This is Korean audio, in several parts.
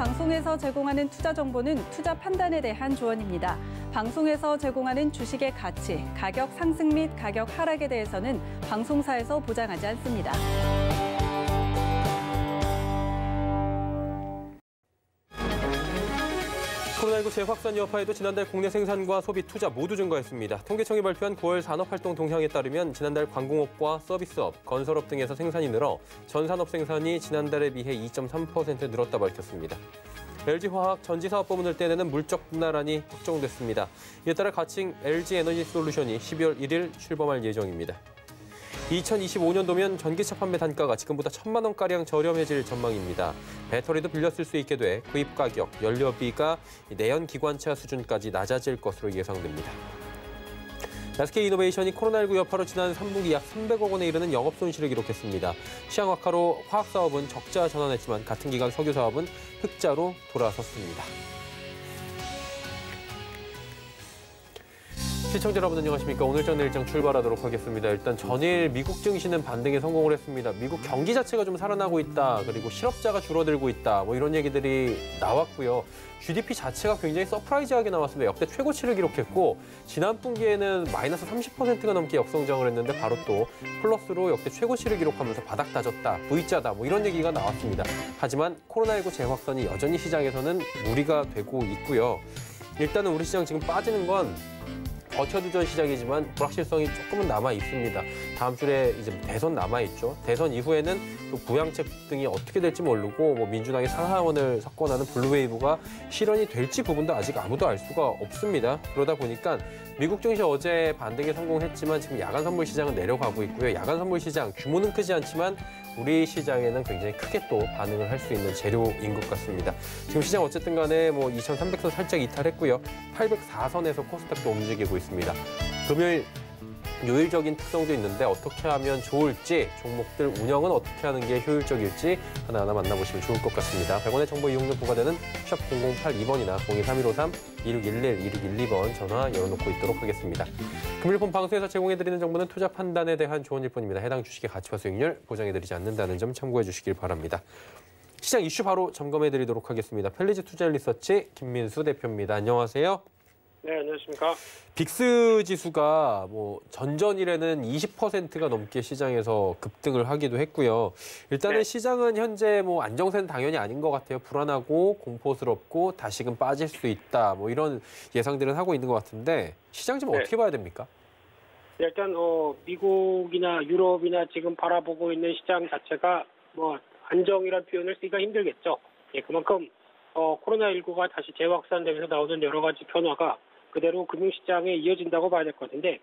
방송에서 제공하는 투자 정보는 투자 판단에 대한 조언입니다. 방송에서 제공하는 주식의 가치, 가격 상승 및 가격 하락에 대해서는 방송사에서 보장하지 않습니다. 코로나19 재확산 여파에도 지난달 국내 생산과 소비, 투자 모두 증가했습니다. 통계청이 발표한 9월 산업활동 동향에 따르면 지난달 관공업과 서비스업, 건설업 등에서 생산이 늘어 전 산업 생산이 지난달에 비해 2.3% 늘었다 밝혔습니다. LG화학 전지사업부문을 떼내는 물적 분할안이 확정됐습니다. 이에 따라 가칭 LG에너지솔루션이 12월 1일 출범할 예정입니다. 2025년도면 전기차 판매 단가가 지금보다 1,000만 원가량 저렴해질 전망입니다. 배터리도 빌려 쓸 수 있게 돼 구입 가격, 연료비가 내연 기관차 수준까지 낮아질 것으로 예상됩니다. SK이노베이션이 코로나19 여파로 지난 3분기 약 300억 원에 이르는 영업 손실을 기록했습니다. 시장 악화로 화학사업은 적자 전환했지만 같은 기간 석유사업은 흑자로 돌아섰습니다. 시청자 여러분 안녕하십니까. 오늘장 내일장 출발하도록 하겠습니다. 일단 전일 미국 증시는 반등에 성공을 했습니다. 미국 경기 자체가 좀 살아나고 있다. 그리고 실업자가 줄어들고 있다. 뭐 이런 얘기들이 나왔고요. GDP 자체가 굉장히 서프라이즈하게 나왔습니다. 역대 최고치를 기록했고 지난 분기에는 마이너스 30%가 넘게 역성장을 했는데 바로 또 플러스로 역대 최고치를 기록하면서 바닥 다졌다, V자다 뭐 이런 얘기가 나왔습니다. 하지만 코로나19 재확산이 여전히 시장에서는 무리가 되고 있고요. 일단은 우리 시장 지금 빠지는 건 버텨두전 시장이지만 불확실성이 조금은 남아 있습니다. 다음 주에 이제 대선 남아 있죠. 대선 이후에는 또 부양책 등이 어떻게 될지 모르고 뭐 민주당이 상하원을 석권하는 블루웨이브가 실현이 될지 부분도 아직 아무도 알 수가 없습니다. 그러다 보니까 미국 증시 어제 반등에 성공했지만 지금 야간 선물 시장은 내려가고 있고요. 야간 선물 시장 규모는 크지 않지만 우리 시장에는 굉장히 크게 또 반응을 할 수 있는 재료인 것 같습니다. 지금 시장 어쨌든 간에 뭐 2,300선 살짝 이탈했고요. 804선에서 코스닥도 움직이고 있습니다. 금요일 요일적인 특성도 있는데 어떻게 하면 좋을지, 종목들 운영은 어떻게 하는 게 효율적일지 하나하나 만나보시면 좋을 것 같습니다. 100원의 정보 이용료 부과되는 샵 0082번이나 02-3253-2611, 2612번 전화 열어놓고 있도록 하겠습니다. 금일폰 방송에서 제공해드리는 정보는 투자 판단에 대한 조언일 뿐입니다. 해당 주식의 가치와 수익률 보장해드리지 않는다는 점 참고해 주시길 바랍니다. 시장 이슈 바로 점검해드리도록 하겠습니다. 펠리즈 투자리서치 김민수 대표입니다. 안녕하세요. 네, 안녕하십니까. 빅스 지수가 뭐 전전일에는 20%가 넘게 시장에서 급등을 하기도 했고요. 일단은 네. 시장은 현재 뭐 안정세는 당연히 아닌 것 같아요. 불안하고 공포스럽고 다시금 빠질 수 있다. 뭐 이런 예상들은 하고 있는 것 같은데 시장 좀 어떻게 봐야 됩니까? 일단 미국이나 유럽이나 지금 바라보고 있는 시장 자체가 뭐 안정이라는 표현을 쓰기가 힘들겠죠. 예, 그만큼 코로나19가 다시 재확산되면서 나오는 여러 가지 변화가 그대로 금융시장에 이어진다고 봐야 될 것 같은데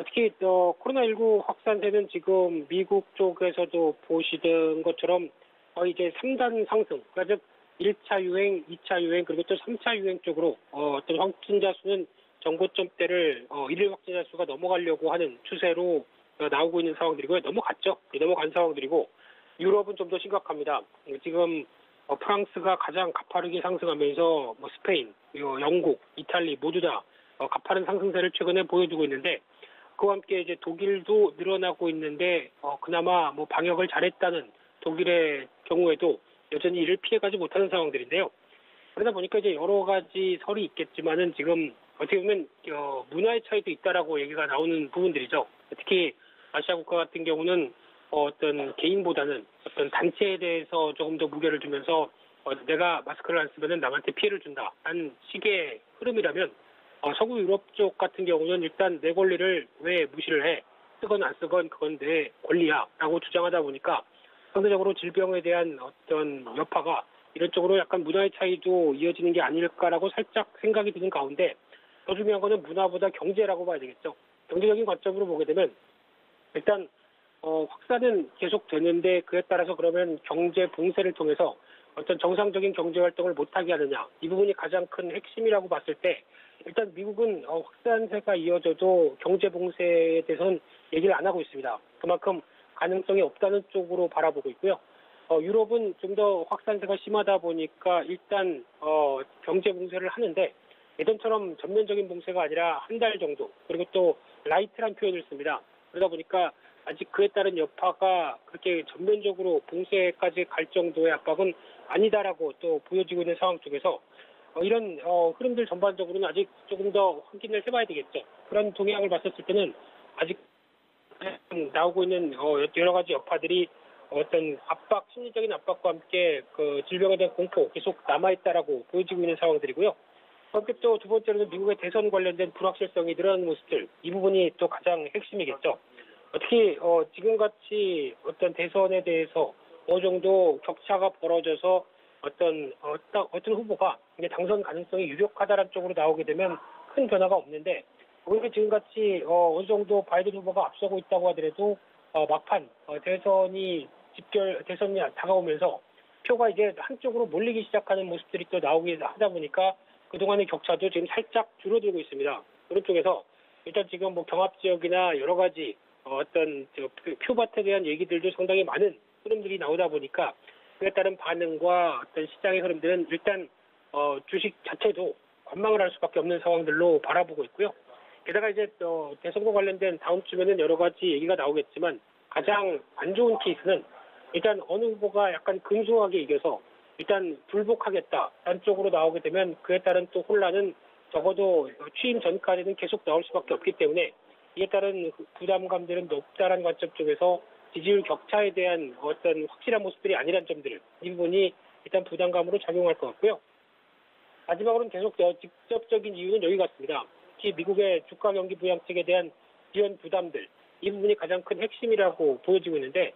특히 코로나19 확산세는 지금 미국 쪽에서도 보시던 것처럼 이제 3단 상승, 그러니까 즉 1차 유행, 2차 유행 그리고 또 3차 유행 쪽으로 어떤 확진자 수는 정고점대를 일일 확진자 수가 넘어가려고 하는 추세로 나오고 있는 상황들이고요. 넘어갔죠. 넘어간 상황들이고 유럽은 좀 더 심각합니다. 지금 프랑스가 가장 가파르게 상승하면서 뭐 스페인, 영국, 이탈리 모두 다 가파른 상승세를 최근에 보여주고 있는데 그와 함께 이제 독일도 늘어나고 있는데 그나마 뭐 방역을 잘했다는 독일의 경우에도 여전히 이를 피해가지 못하는 상황들인데요. 그러다 보니까 이제 여러 가지 설이 있겠지만은 지금 어떻게 보면 문화의 차이도 있다라고 얘기가 나오는 부분들이죠. 특히 아시아 국가 같은 경우는 어떤 개인보다는 어떤 단체에 대해서 조금 더 무게를 두면서 내가 마스크를 안 쓰면 남한테 피해를 준다 하는 식의 흐름이라면 서구 유럽 쪽 같은 경우는 일단 내 권리를 왜 무시를 해? 쓰건 안 쓰건 그건 내 권리야 라고 주장하다 보니까 상대적으로 질병에 대한 어떤 여파가 이런 쪽으로 약간 문화의 차이도 이어지는 게 아닐까라고 살짝 생각이 드는 가운데 더 중요한 거는 문화보다 경제라고 봐야 되겠죠. 경제적인 관점으로 보게 되면 일단 확산은 계속되는데 그에 따라서 그러면 경제 봉쇄를 통해서 어떤 정상적인 경제 활동을 못하게 하느냐. 이 부분이 가장 큰 핵심이라고 봤을 때 일단 미국은 확산세가 이어져도 경제 봉쇄에 대해서는 얘기를 안 하고 있습니다. 그만큼 가능성이 없다는 쪽으로 바라보고 있고요. 유럽은 좀 더 확산세가 심하다 보니까 일단 경제 봉쇄를 하는데 예전처럼 전면적인 봉쇄가 아니라 한 달 정도 그리고 또 라이트란 표현을 씁니다. 그러다 보니까 아직 그에 따른 여파가 그렇게 전면적으로 봉쇄까지 갈 정도의 압박은 아니다라고 또 보여지고 있는 상황 쪽에서 이런 흐름들 전반적으로는 아직 조금 더 확인을 해봐야 되겠죠. 그런 동향을 봤었을 때는 아직 나오고 있는 여러 가지 여파들이 어떤 압박, 심리적인 압박과 함께 그 질병에 대한 공포 계속 남아있다라고 보여지고 있는 상황들이고요. 함께 또 두 번째로는 미국의 대선 관련된 불확실성이 늘어나는 모습들, 이 부분이 또 가장 핵심이겠죠. 특히 지금같이 어떤 대선에 대해서 어느 정도 격차가 벌어져서 어떤 후보가 이제 당선 가능성이 유력하다는 쪽으로 나오게 되면 큰 변화가 없는데, 오히려 지금같이 어느 정도 바이든 후보가 앞서고 있다고 하더라도 막판 대선이 다가오면서 표가 이제 한쪽으로 몰리기 시작하는 모습들이 또 나오기 하다 보니까 그동안의 격차도 지금 살짝 줄어들고 있습니다. 그런 쪽에서 일단 지금 뭐 경합 지역이나 여러 가지 어떤 표밭에 대한 얘기들도 상당히 많은 흐름들이 나오다 보니까 그에 따른 반응과 어떤 시장의 흐름들은 일단 주식 자체도 관망을 할 수밖에 없는 상황들로 바라보고 있고요. 게다가 이제 대선과 관련된 다음 주면은 여러 가지 얘기가 나오겠지만 가장 안 좋은 케이스는 일단 어느 후보가 약간 근소하게 이겨서 일단 불복하겠다라는 쪽으로 나오게 되면 그에 따른 또 혼란은 적어도 취임 전까지는 계속 나올 수밖에 없기 때문에 이에 따른 부담감들은 높다라는 관점 쪽에서 지지율 격차에 대한 어떤 확실한 모습들이 아니란 점들을 이 부분이 일단 부담감으로 작용할 것 같고요. 마지막으로는 계속 직접적인 이유는 여기 같습니다. 특히 미국의 주가 경기 부양책에 대한 지원 부담들, 이 부분이 가장 큰 핵심이라고 보여지고 있는데,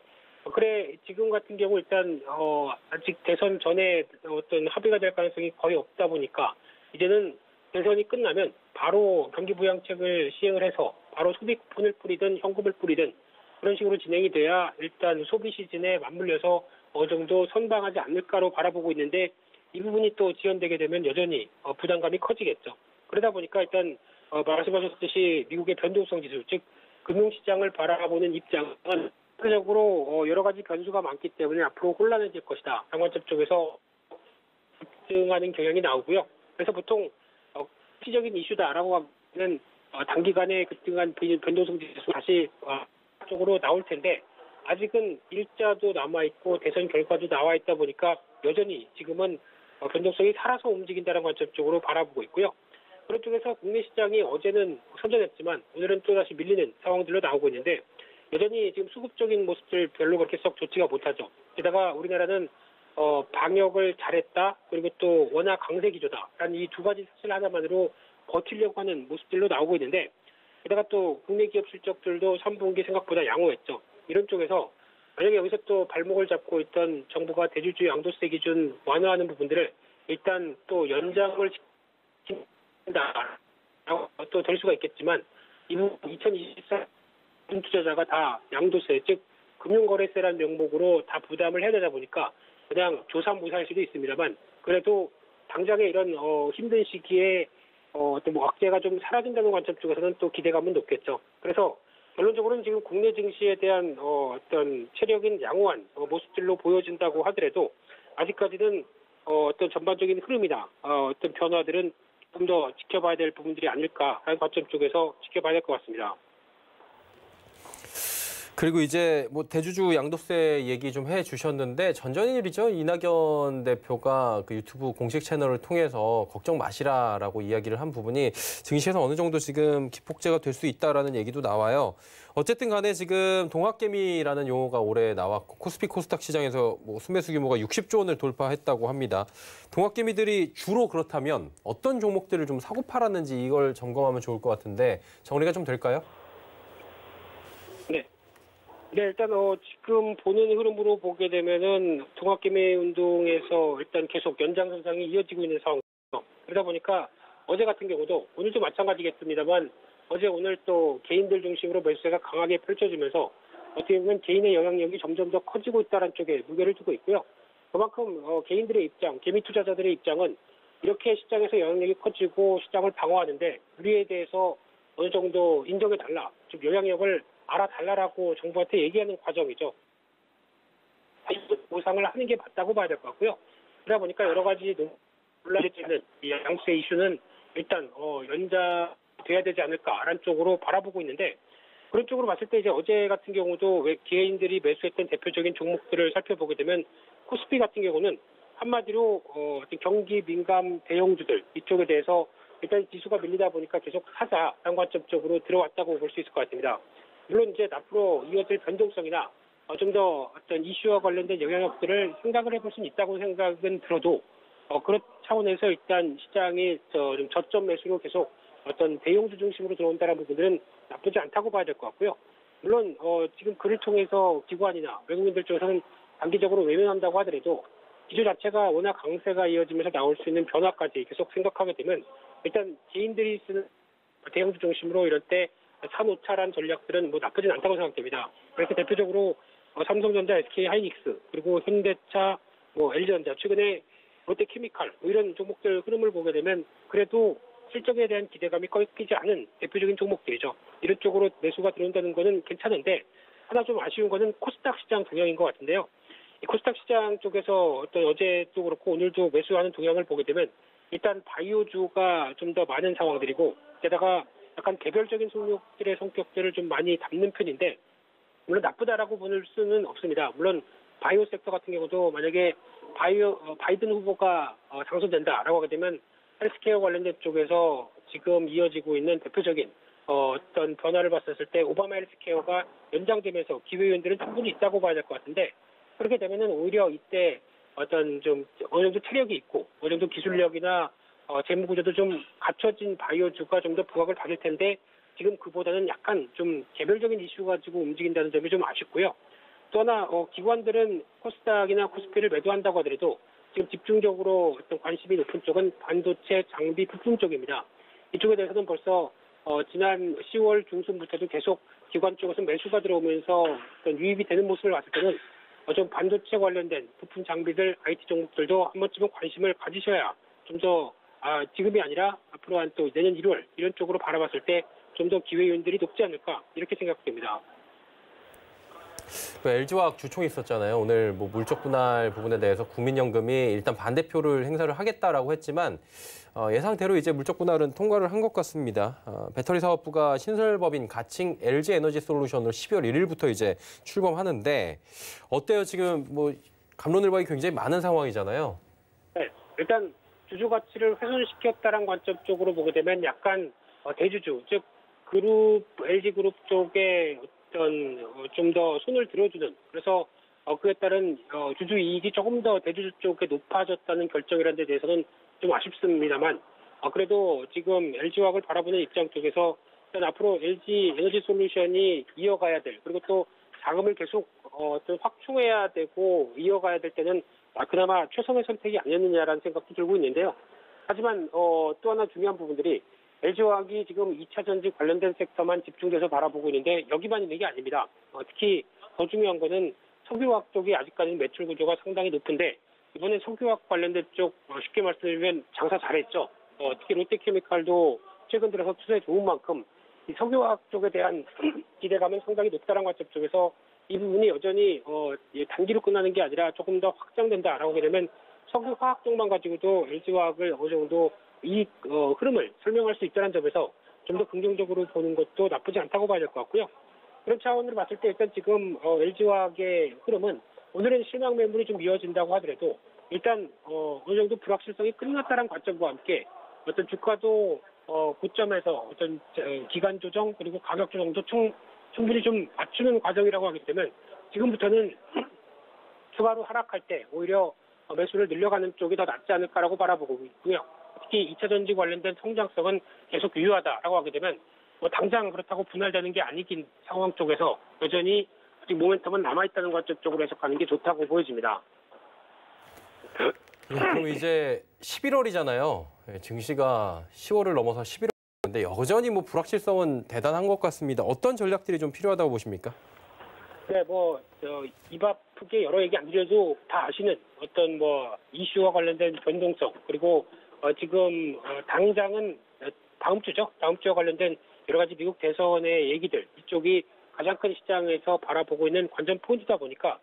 그래 지금 같은 경우 일단 아직 대선 전에 어떤 합의가 될 가능성이 거의 없다 보니까 이제는 대선이 끝나면 바로 경기 부양책을 시행을 해서 바로 소비 쿠폰을 뿌리든 현금을 뿌리든 그런 식으로 진행이 돼야 일단 소비 시즌에 맞물려서 어느 정도 선방하지 않을까로 바라보고 있는데, 이 부분이 또 지연되게 되면 여전히 부담감이 커지겠죠. 그러다 보니까 일단 말씀하셨듯이 미국의 변동성 지수, 즉 금융시장을 바라보는 입장은 전체적으로 여러 가지 변수가 많기 때문에 앞으로 혼란해질 것이다. 장관점 쪽에서 급등하는 경향이 나오고요. 그래서 보통 시적인 이슈다라고 하면 단기간에 급등한 변동성 지수 다시 쪽으로 나올 텐데, 아직은 일자도 남아있고 대선 결과도 나와 있다 보니까 여전히 지금은 변동성이 살아서 움직인다는 관점 쪽으로 바라보고 있고요. 그런 쪽에서 국내 시장이 어제는 선전했지만 오늘은 또다시 밀리는 상황들로 나오고 있는데, 여전히 지금 수급적인 모습들 별로 그렇게 썩 좋지가 못하죠. 게다가 우리나라는 방역을 잘했다, 그리고 또 워낙 강세 기조다, 이 두 가지 사실 하나만으로 버티려고 하는 모습들로 나오고 있는데, 게다가 또 국내 기업 실적들도 3분기 생각보다 양호했죠. 이런 쪽에서 만약에 여기서 또 발목을 잡고 있던 정부가 대주주 양도세 기준 완화하는 부분들을 일단 또 연장을 시킨다라고 또 될 수가 있겠지만, 이 부분 2024 투자자가 다 양도세, 즉 금융거래세라는 명목으로 다 부담을 해야 되다 보니까 그냥 조삼모사일 수도 있습니다만, 그래도 당장에 이런 힘든 시기에 어떤 악재가 좀 사라진다는 관점 쪽에서는 또 기대감은 높겠죠. 그래서 결론적으로는 지금 국내 증시에 대한 어떤 체력인 양호한 모습들로 보여진다고 하더라도 아직까지는 어떤 전반적인 흐름이나 어떤 변화들은 좀 더 지켜봐야 될 부분들이 아닐까라는 관점 쪽에서 지켜봐야 될 것 같습니다. 그리고 이제 뭐 대주주 양도세 얘기 좀 해주셨는데, 전전일이죠. 이낙연 대표가 그 유튜브 공식 채널을 통해서 걱정 마시라라고 이야기를 한 부분이 증시에서 어느 정도 지금 기폭제가 될 수 있다라는 얘기도 나와요. 어쨌든 간에 지금 동학개미라는 용어가 올해 나왔고, 코스피 코스닥 시장에서 뭐 순매수 규모가 60조 원을 돌파했다고 합니다. 동학개미들이 주로 그렇다면 어떤 종목들을 좀 사고 팔았는지 이걸 점검하면 좋을 것 같은데 정리가 좀 될까요? 네, 일단 지금 보는 흐름으로 보게 되면은 동학개미 운동에서 일단 계속 연장선상이 이어지고 있는 상황이죠. 그러다 보니까 어제 같은 경우도 오늘도 마찬가지겠습니다만, 어제 오늘 또 개인들 중심으로 매수세가 강하게 펼쳐지면서 어떻게 보면 개인의 영향력이 점점 더 커지고 있다는 쪽에 무게를 두고 있고요. 그만큼 개인들의 입장, 개미 투자자들의 입장은 이렇게 시장에서 영향력이 커지고 시장을 방어하는데 우리에 대해서 어느 정도 인정해달라, 좀 영향력을 알아달라라고 정부한테 얘기하는 과정이죠. 보상을 하는 게 맞다고 봐야 될 것 같고요. 그러다 보니까 여러 가지 논란이 이 양도세 이슈는 일단 연장돼야 되지 않을까라는 쪽으로 바라보고 있는데, 그런 쪽으로 봤을 때 이제 어제 같은 경우도 왜 기회인들이 매수했던 대표적인 종목들을 살펴보게 되면 코스피 같은 경우는 한마디로 어떤 경기 민감 대형주들 이쪽에 대해서 일단 지수가 밀리다 보니까 계속 사자라는 관점 쪽으로 들어왔다고 볼 수 있을 것 같습니다. 물론 이제 앞으로 이어질 변동성이나 좀 더 어떤 이슈와 관련된 영향력들을 생각을 해볼 수는 있다고 생각은 들어도 그런 차원에서 일단 시장이 좀 저점 매수로 계속 어떤 대형주 중심으로 들어온다는 부분들은 나쁘지 않다고 봐야 될 것 같고요. 물론 지금 그를 통해서 기관이나 외국인들 쪽에서는 단기적으로 외면한다고 하더라도 기조 자체가 워낙 강세가 이어지면서 나올 수 있는 변화까지 계속 생각하게 되면 일단 개인들이 쓰는 대형주 중심으로 이럴 때 사놓자란 전략들은 뭐 나쁘진 않다고 생각됩니다. 그래서 대표적으로 삼성전자, SK하이닉스 그리고 현대차, LG전자 최근에 롯데케미칼 이런 종목들 흐름을 보게 되면 그래도 실적에 대한 기대감이 꺾이지 않은 대표적인 종목들이죠. 이런 쪽으로 매수가 들어온다는 거는 괜찮은데 하나 좀 아쉬운 거는 코스닥 시장 동향인 것 같은데요. 이 코스닥 시장 쪽에서 어떤 어제도 그렇고 오늘도 매수하는 동향을 보게 되면 일단 바이오주가 좀 더 많은 상황들이고 게다가 약간 개별적인 종목들의 성격들을 좀 많이 담는 편인데 물론 나쁘다라고 볼 수는 없습니다. 물론 바이오 섹터 같은 경우도 만약에 바이든 후보가 당선된다라고 하게 되면 헬스케어 관련된 쪽에서 지금 이어지고 있는 대표적인 어떤 변화를 봤었을 때 오바마 헬스케어가 연장되면서 기회의원들은 충분히 있다고 봐야 될 것 같은데 그렇게 되면은 오히려 이때 어떤 좀 어느 정도 체력이 있고 어느 정도 기술력이나 재무구조도 좀 갖춰진 바이오주가 좀 더 부각을 받을 텐데 지금 그보다는 약간 좀 개별적인 이슈 가지고 움직인다는 점이 좀 아쉽고요. 또 하나 기관들은 코스닥이나 코스피를 매도한다고 하더라도 지금 집중적으로 어떤 관심이 높은 쪽은 반도체 장비 부품 쪽입니다. 이쪽에 대해서는 벌써 지난 10월 중순부터도 계속 기관 쪽에서 매수가 들어오면서 어떤 유입이 되는 모습을 봤을 때는 좀 반도체 관련된 부품 장비들 IT 종목들도 한 번쯤은 관심을 가지셔야 좀 더 지금이 아니라 앞으로 한 또 내년 1월 이런 쪽으로 바라봤을 때 좀 더 기회 요인들이 높지 않을까 이렇게 생각됩니다. LG화학 주총이 있었잖아요. 오늘 뭐 물적 분할 부분에 대해서 국민연금이 일단 반대표를 행사를 하겠다라고 했지만 예상대로 이제 물적 분할은 통과를 한 것 같습니다. 배터리 사업부가 신설법인 가칭 LG에너지솔루션을 12월 1일부터 이제 출범하는데 어때요? 지금 뭐 갑론을박이 굉장히 많은 상황이잖아요. 네, 일단 주주 가치를 훼손시켰다는 관점 쪽으로 보게 되면 약간 대주주 즉 그룹 LG 그룹 쪽에 어떤 좀 더 손을 들어주는 그래서 그에 따른 주주 이익이 조금 더 대주주 쪽에 높아졌다는 결정이라는 데 대해서는 좀 아쉽습니다만 그래도 지금 LG화학을 바라보는 입장 쪽에서 일단 앞으로 LG 에너지 솔루션이 이어가야 될 그리고 또 자금을 계속 좀 확충해야 되고 이어가야 될 때는 그나마 최선의 선택이 아니었느냐라는 생각도 들고 있는데요. 하지만 또 하나 중요한 부분들이 LG화학이 지금 2차 전지 관련된 섹터만 집중돼서 바라보고 있는데 여기만 있는 게 아닙니다. 특히 더 중요한 거는 석유화학 쪽이 아직까지는 매출 구조가 상당히 높은데 이번에 석유화학 관련된 쪽 쉽게 말씀드리면 장사 잘했죠. 특히 롯데케미칼도 최근 들어서 투자에 좋은 만큼 이 석유화학 쪽에 대한 기대감은 상당히 높다는 관점 쪽에서 이 부분이 여전히 단기로 끝나는 게 아니라 조금 더 확장된다라고 하게 되면 석유화학 쪽만 가지고도 LG화학을 어느 정도 이 흐름을 설명할 수 있다는 점에서 좀 더 긍정적으로 보는 것도 나쁘지 않다고 봐야 될 것 같고요. 그런 차원으로 봤을 때 일단 지금 LG화학의 흐름은 오늘은 실망 매물이 좀 이어진다고 하더라도 일단 어느 정도 불확실성이 끝났다는 관점과 함께 어떤 주가도 고점에서 어떤 기간 조정 그리고 가격 조정도 충분히 좀 맞추는 과정이라고 하기 때문에 지금부터는 추가로 하락할 때 오히려 매수를 늘려가는 쪽이 더 낫지 않을까라고 바라보고 있고요. 특히 2차 전지 관련된 성장성은 계속 유효하다라고 하게 되면 당장 그렇다고 분할되는 게 아니긴 상황 쪽에서 여전히 아직 모멘텀은 남아있다는 관점 쪽으로 해석하는 게 좋다고 보여집니다. 그럼 이제 11월이잖아요. 증시가 10월을 넘어서 11월인데 여전히 뭐 불확실성은 대단한 것 같습니다. 어떤 전략들이 좀 필요하다고 보십니까? 네, 입 아프게 여러 얘기 안 드려도 다 아시는 어떤 이슈와 관련된 변동성 그리고 지금 당장은 다음 주죠. 다음 주와 관련된 여러 가지 미국 대선의 얘기들 이쪽이 가장 큰 시장에서 바라보고 있는 관전 포인트다 보니까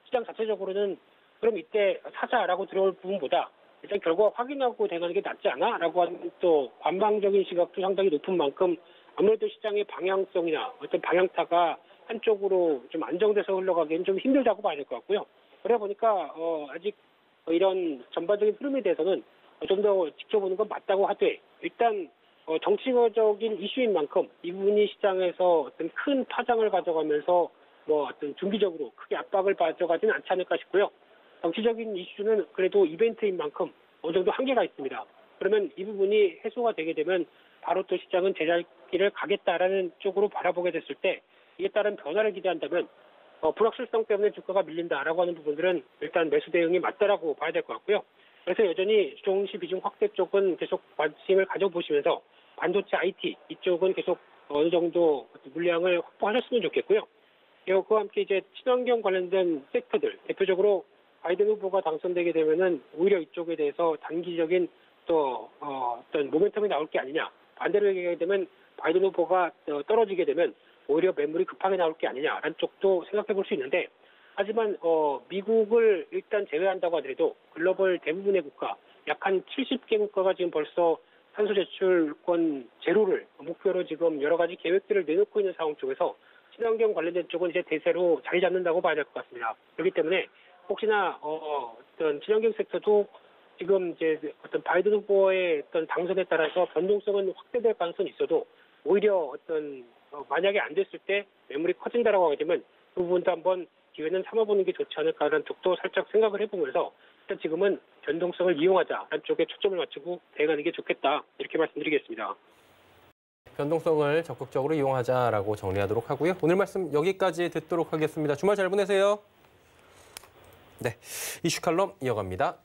시장 자체적으로는 그럼 이때 사자라고 들어올 부분보다 일단 결과 확인하고 대응하는 게 낫지 않아? 라고 하는 또 관망적인 시각도 상당히 높은 만큼 아무래도 시장의 방향성이나 어떤 방향타가 한쪽으로 좀 안정돼서 흘러가기엔 좀 힘들다고 봐야 될 것 같고요. 그러다 보니까 아직 이런 전반적인 흐름에 대해서는 좀 더 지켜보는 건 맞다고 하되 일단 정치적인 이슈인 만큼 이 부분이 시장에서 어떤 큰 파장을 가져가면서 뭐 어떤 중기적으로 크게 압박을 가져가지는 않지 않을까 싶고요. 정치적인 이슈는 그래도 이벤트인 만큼 어느 정도 한계가 있습니다. 그러면 이 부분이 해소가 되게 되면 바로 또 시장은 제자리를 가겠다라는 쪽으로 바라보게 됐을 때 이에 따른 변화를 기대한다면 불확실성 때문에 주가가 밀린다라고 하는 부분들은 일단 매수 대응이 맞다라고 봐야 될 것 같고요. 그래서 여전히 주종시 비중 확대 쪽은 계속 관심을 가져보시면서 반도체 IT 이쪽은 계속 어느 정도 물량을 확보하셨으면 좋겠고요. 그와 함께 이제 친환경 관련된 섹터들 대표적으로 바이든 후보가 당선되게 되면은 오히려 이쪽에 대해서 단기적인 또 어떤 모멘텀이 나올 게 아니냐. 반대로 얘기하게 되면 바이든 후보가 떨어지게 되면 오히려 매물이 급하게 나올 게 아니냐라는 쪽도 생각해 볼 수 있는데 하지만 미국을 일단 제외한다고 하더라도 글로벌 대부분의 국가 약 한 70개 국가가 지금 벌써 탄소 제출권 제로를 목표로 지금 여러 가지 계획들을 내놓고 있는 상황 쪽에서 친환경 관련된 쪽은 이제 대세로 자리 잡는다고 봐야 될 것 같습니다. 그렇기 때문에 혹시나 어떤 친환경 섹터도 지금 이제 어떤 바이든 후보의 어떤 당선에 따라서 변동성은 확대될 가능성이 있어도 오히려 어떤 만약에 안 됐을 때 매물이 커진다라고 하게 되면 그 부분도 한번 기회는 삼아보는 게 좋지 않을까라는 쪽도 살짝 생각을 해보면서 일단 지금은 변동성을 이용하자라는 쪽에 초점을 맞추고 대응하는 게 좋겠다 이렇게 말씀드리겠습니다. 변동성을 적극적으로 이용하자라고 정리하도록 하고요. 오늘 말씀 여기까지 듣도록 하겠습니다. 주말 잘 보내세요. 네, 이슈 칼럼 이어갑니다.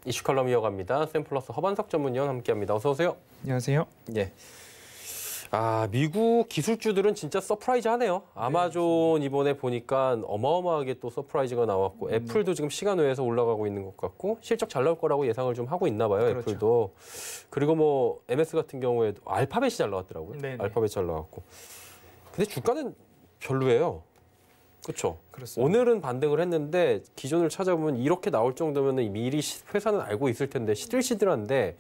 이슈 칼럼 이어갑니다. 샘플러스 허반석 전문위원 함께합니다. 어서 오세요. 안녕하세요. 예. 미국 기술주들은 진짜 서프라이즈하네요. 아마존 이번에 보니까 어마어마하게 또 서프라이즈가 나왔고 애플도 지금 시간 외에서 올라가고 있는 것 같고 실적 잘 나올 거라고 예상을 좀 하고 있나 봐요. 그렇죠. 애플도. 그리고 뭐 MS 같은 경우에도 알파벳이 잘 나왔더라고요. 네네. 알파벳 잘 나왔고. 근데 주가는 별로예요. 그렇죠. 그렇습니다. 오늘은 반등을 했는데 기존을 찾아보면 이렇게 나올 정도면 미리 회사는 알고 있을 텐데 시들시들한데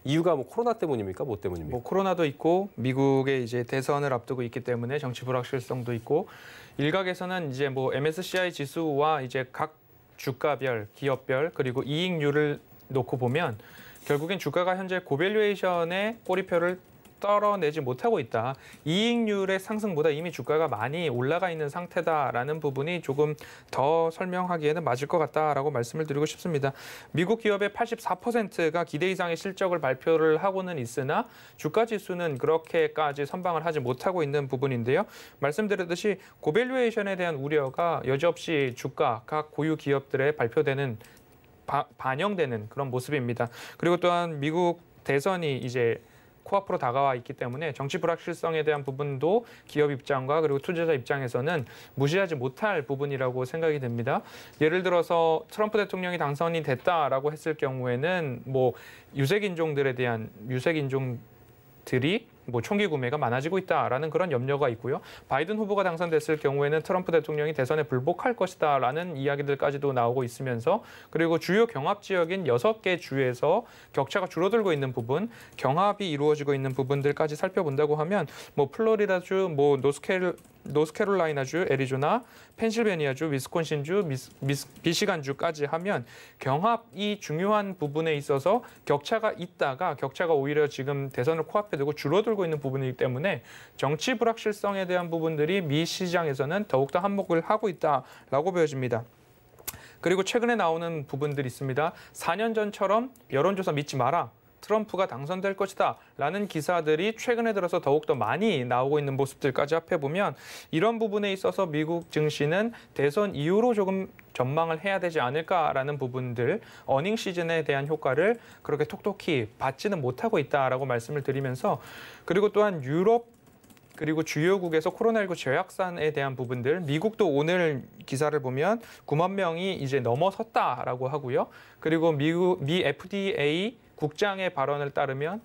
이유가 뭐 코로나 때문입니까? 뭐 때문입니까? 뭐 코로나도 있고 미국의 이제 대선을 앞두고 있기 때문에 정치 불확실성도 있고 일각에서는 이제 뭐 MSCI 지수와 이제 각 주가별, 기업별 그리고 이익률을 놓고 보면 결국엔 주가가 현재 고밸류에이션의 꼬리표를 떨어내지 못하고 있다. 이익률의 상승보다 이미 주가가 많이 올라가 있는 상태다라는 부분이 조금 더 설명하기에는 맞을 것 같다라고 말씀을 드리고 싶습니다. 미국 기업의 84%가 기대 이상의 실적을 발표를 하고는 있으나 주가 지수는 그렇게까지 선방을 하지 못하고 있는 부분인데요. 말씀드렸듯이 고밸류에이션에 대한 우려가 여지없이 주가 각 고유 기업들의 발표되는 반영되는 그런 모습입니다. 그리고 또한 미국 대선이 이제 코앞으로 다가와 있기 때문에 정치 불확실성에 대한 부분도 기업 입장과 그리고 투자자 입장에서는 무시하지 못할 부분이라고 생각이 됩니다. 예를 들어서 트럼프 대통령이 당선이 됐다라고 했을 경우에는 뭐 유색인종들에 대한 유색인종들이 뭐 총기 구매가 많아지고 있다라는 그런 염려가 있고요. 바이든 후보가 당선됐을 경우에는 트럼프 대통령이 대선에 불복할 것이다라는 이야기들까지도 나오고 있으면서 그리고 주요 경합 지역인 6개 주에서 격차가 줄어들고 있는 부분, 경합이 이루어지고 있는 부분들까지 살펴본다고 하면 뭐 플로리다주, 뭐 노스캐롤라이나주, 애리조나, 펜실베니아주, 위스콘신주, 미시간주까지 하면 경합이 중요한 부분에 있어서 격차가 있다가 격차가 오히려 지금 대선을 코앞에 두고 줄어들고 있는 부분이기 때문에 정치 불확실성에 대한 부분들이 미 시장에서는 더욱더 한몫을 하고 있다라고 보여집니다. 그리고 최근에 나오는 부분들이 있습니다. 4년 전처럼 여론조사 믿지 마라. 트럼프가 당선될 것이다 라는 기사들이 최근에 들어서 더욱더 많이 나오고 있는 모습들까지 합해보면 이런 부분에 있어서 미국 증시는 대선 이후로 조금 전망을 해야 되지 않을까라는 부분들, 어닝 시즌에 대한 효과를 그렇게 톡톡히 받지는 못하고 있다라고 말씀을 드리면서 그리고 또한 유럽 그리고 주요국에서 코로나19 재확산에 대한 부분들, 미국도 오늘 기사를 보면 9만 명이 이제 넘어섰다라고 하고요. 그리고 미 FDA 국장의 발언을 따르면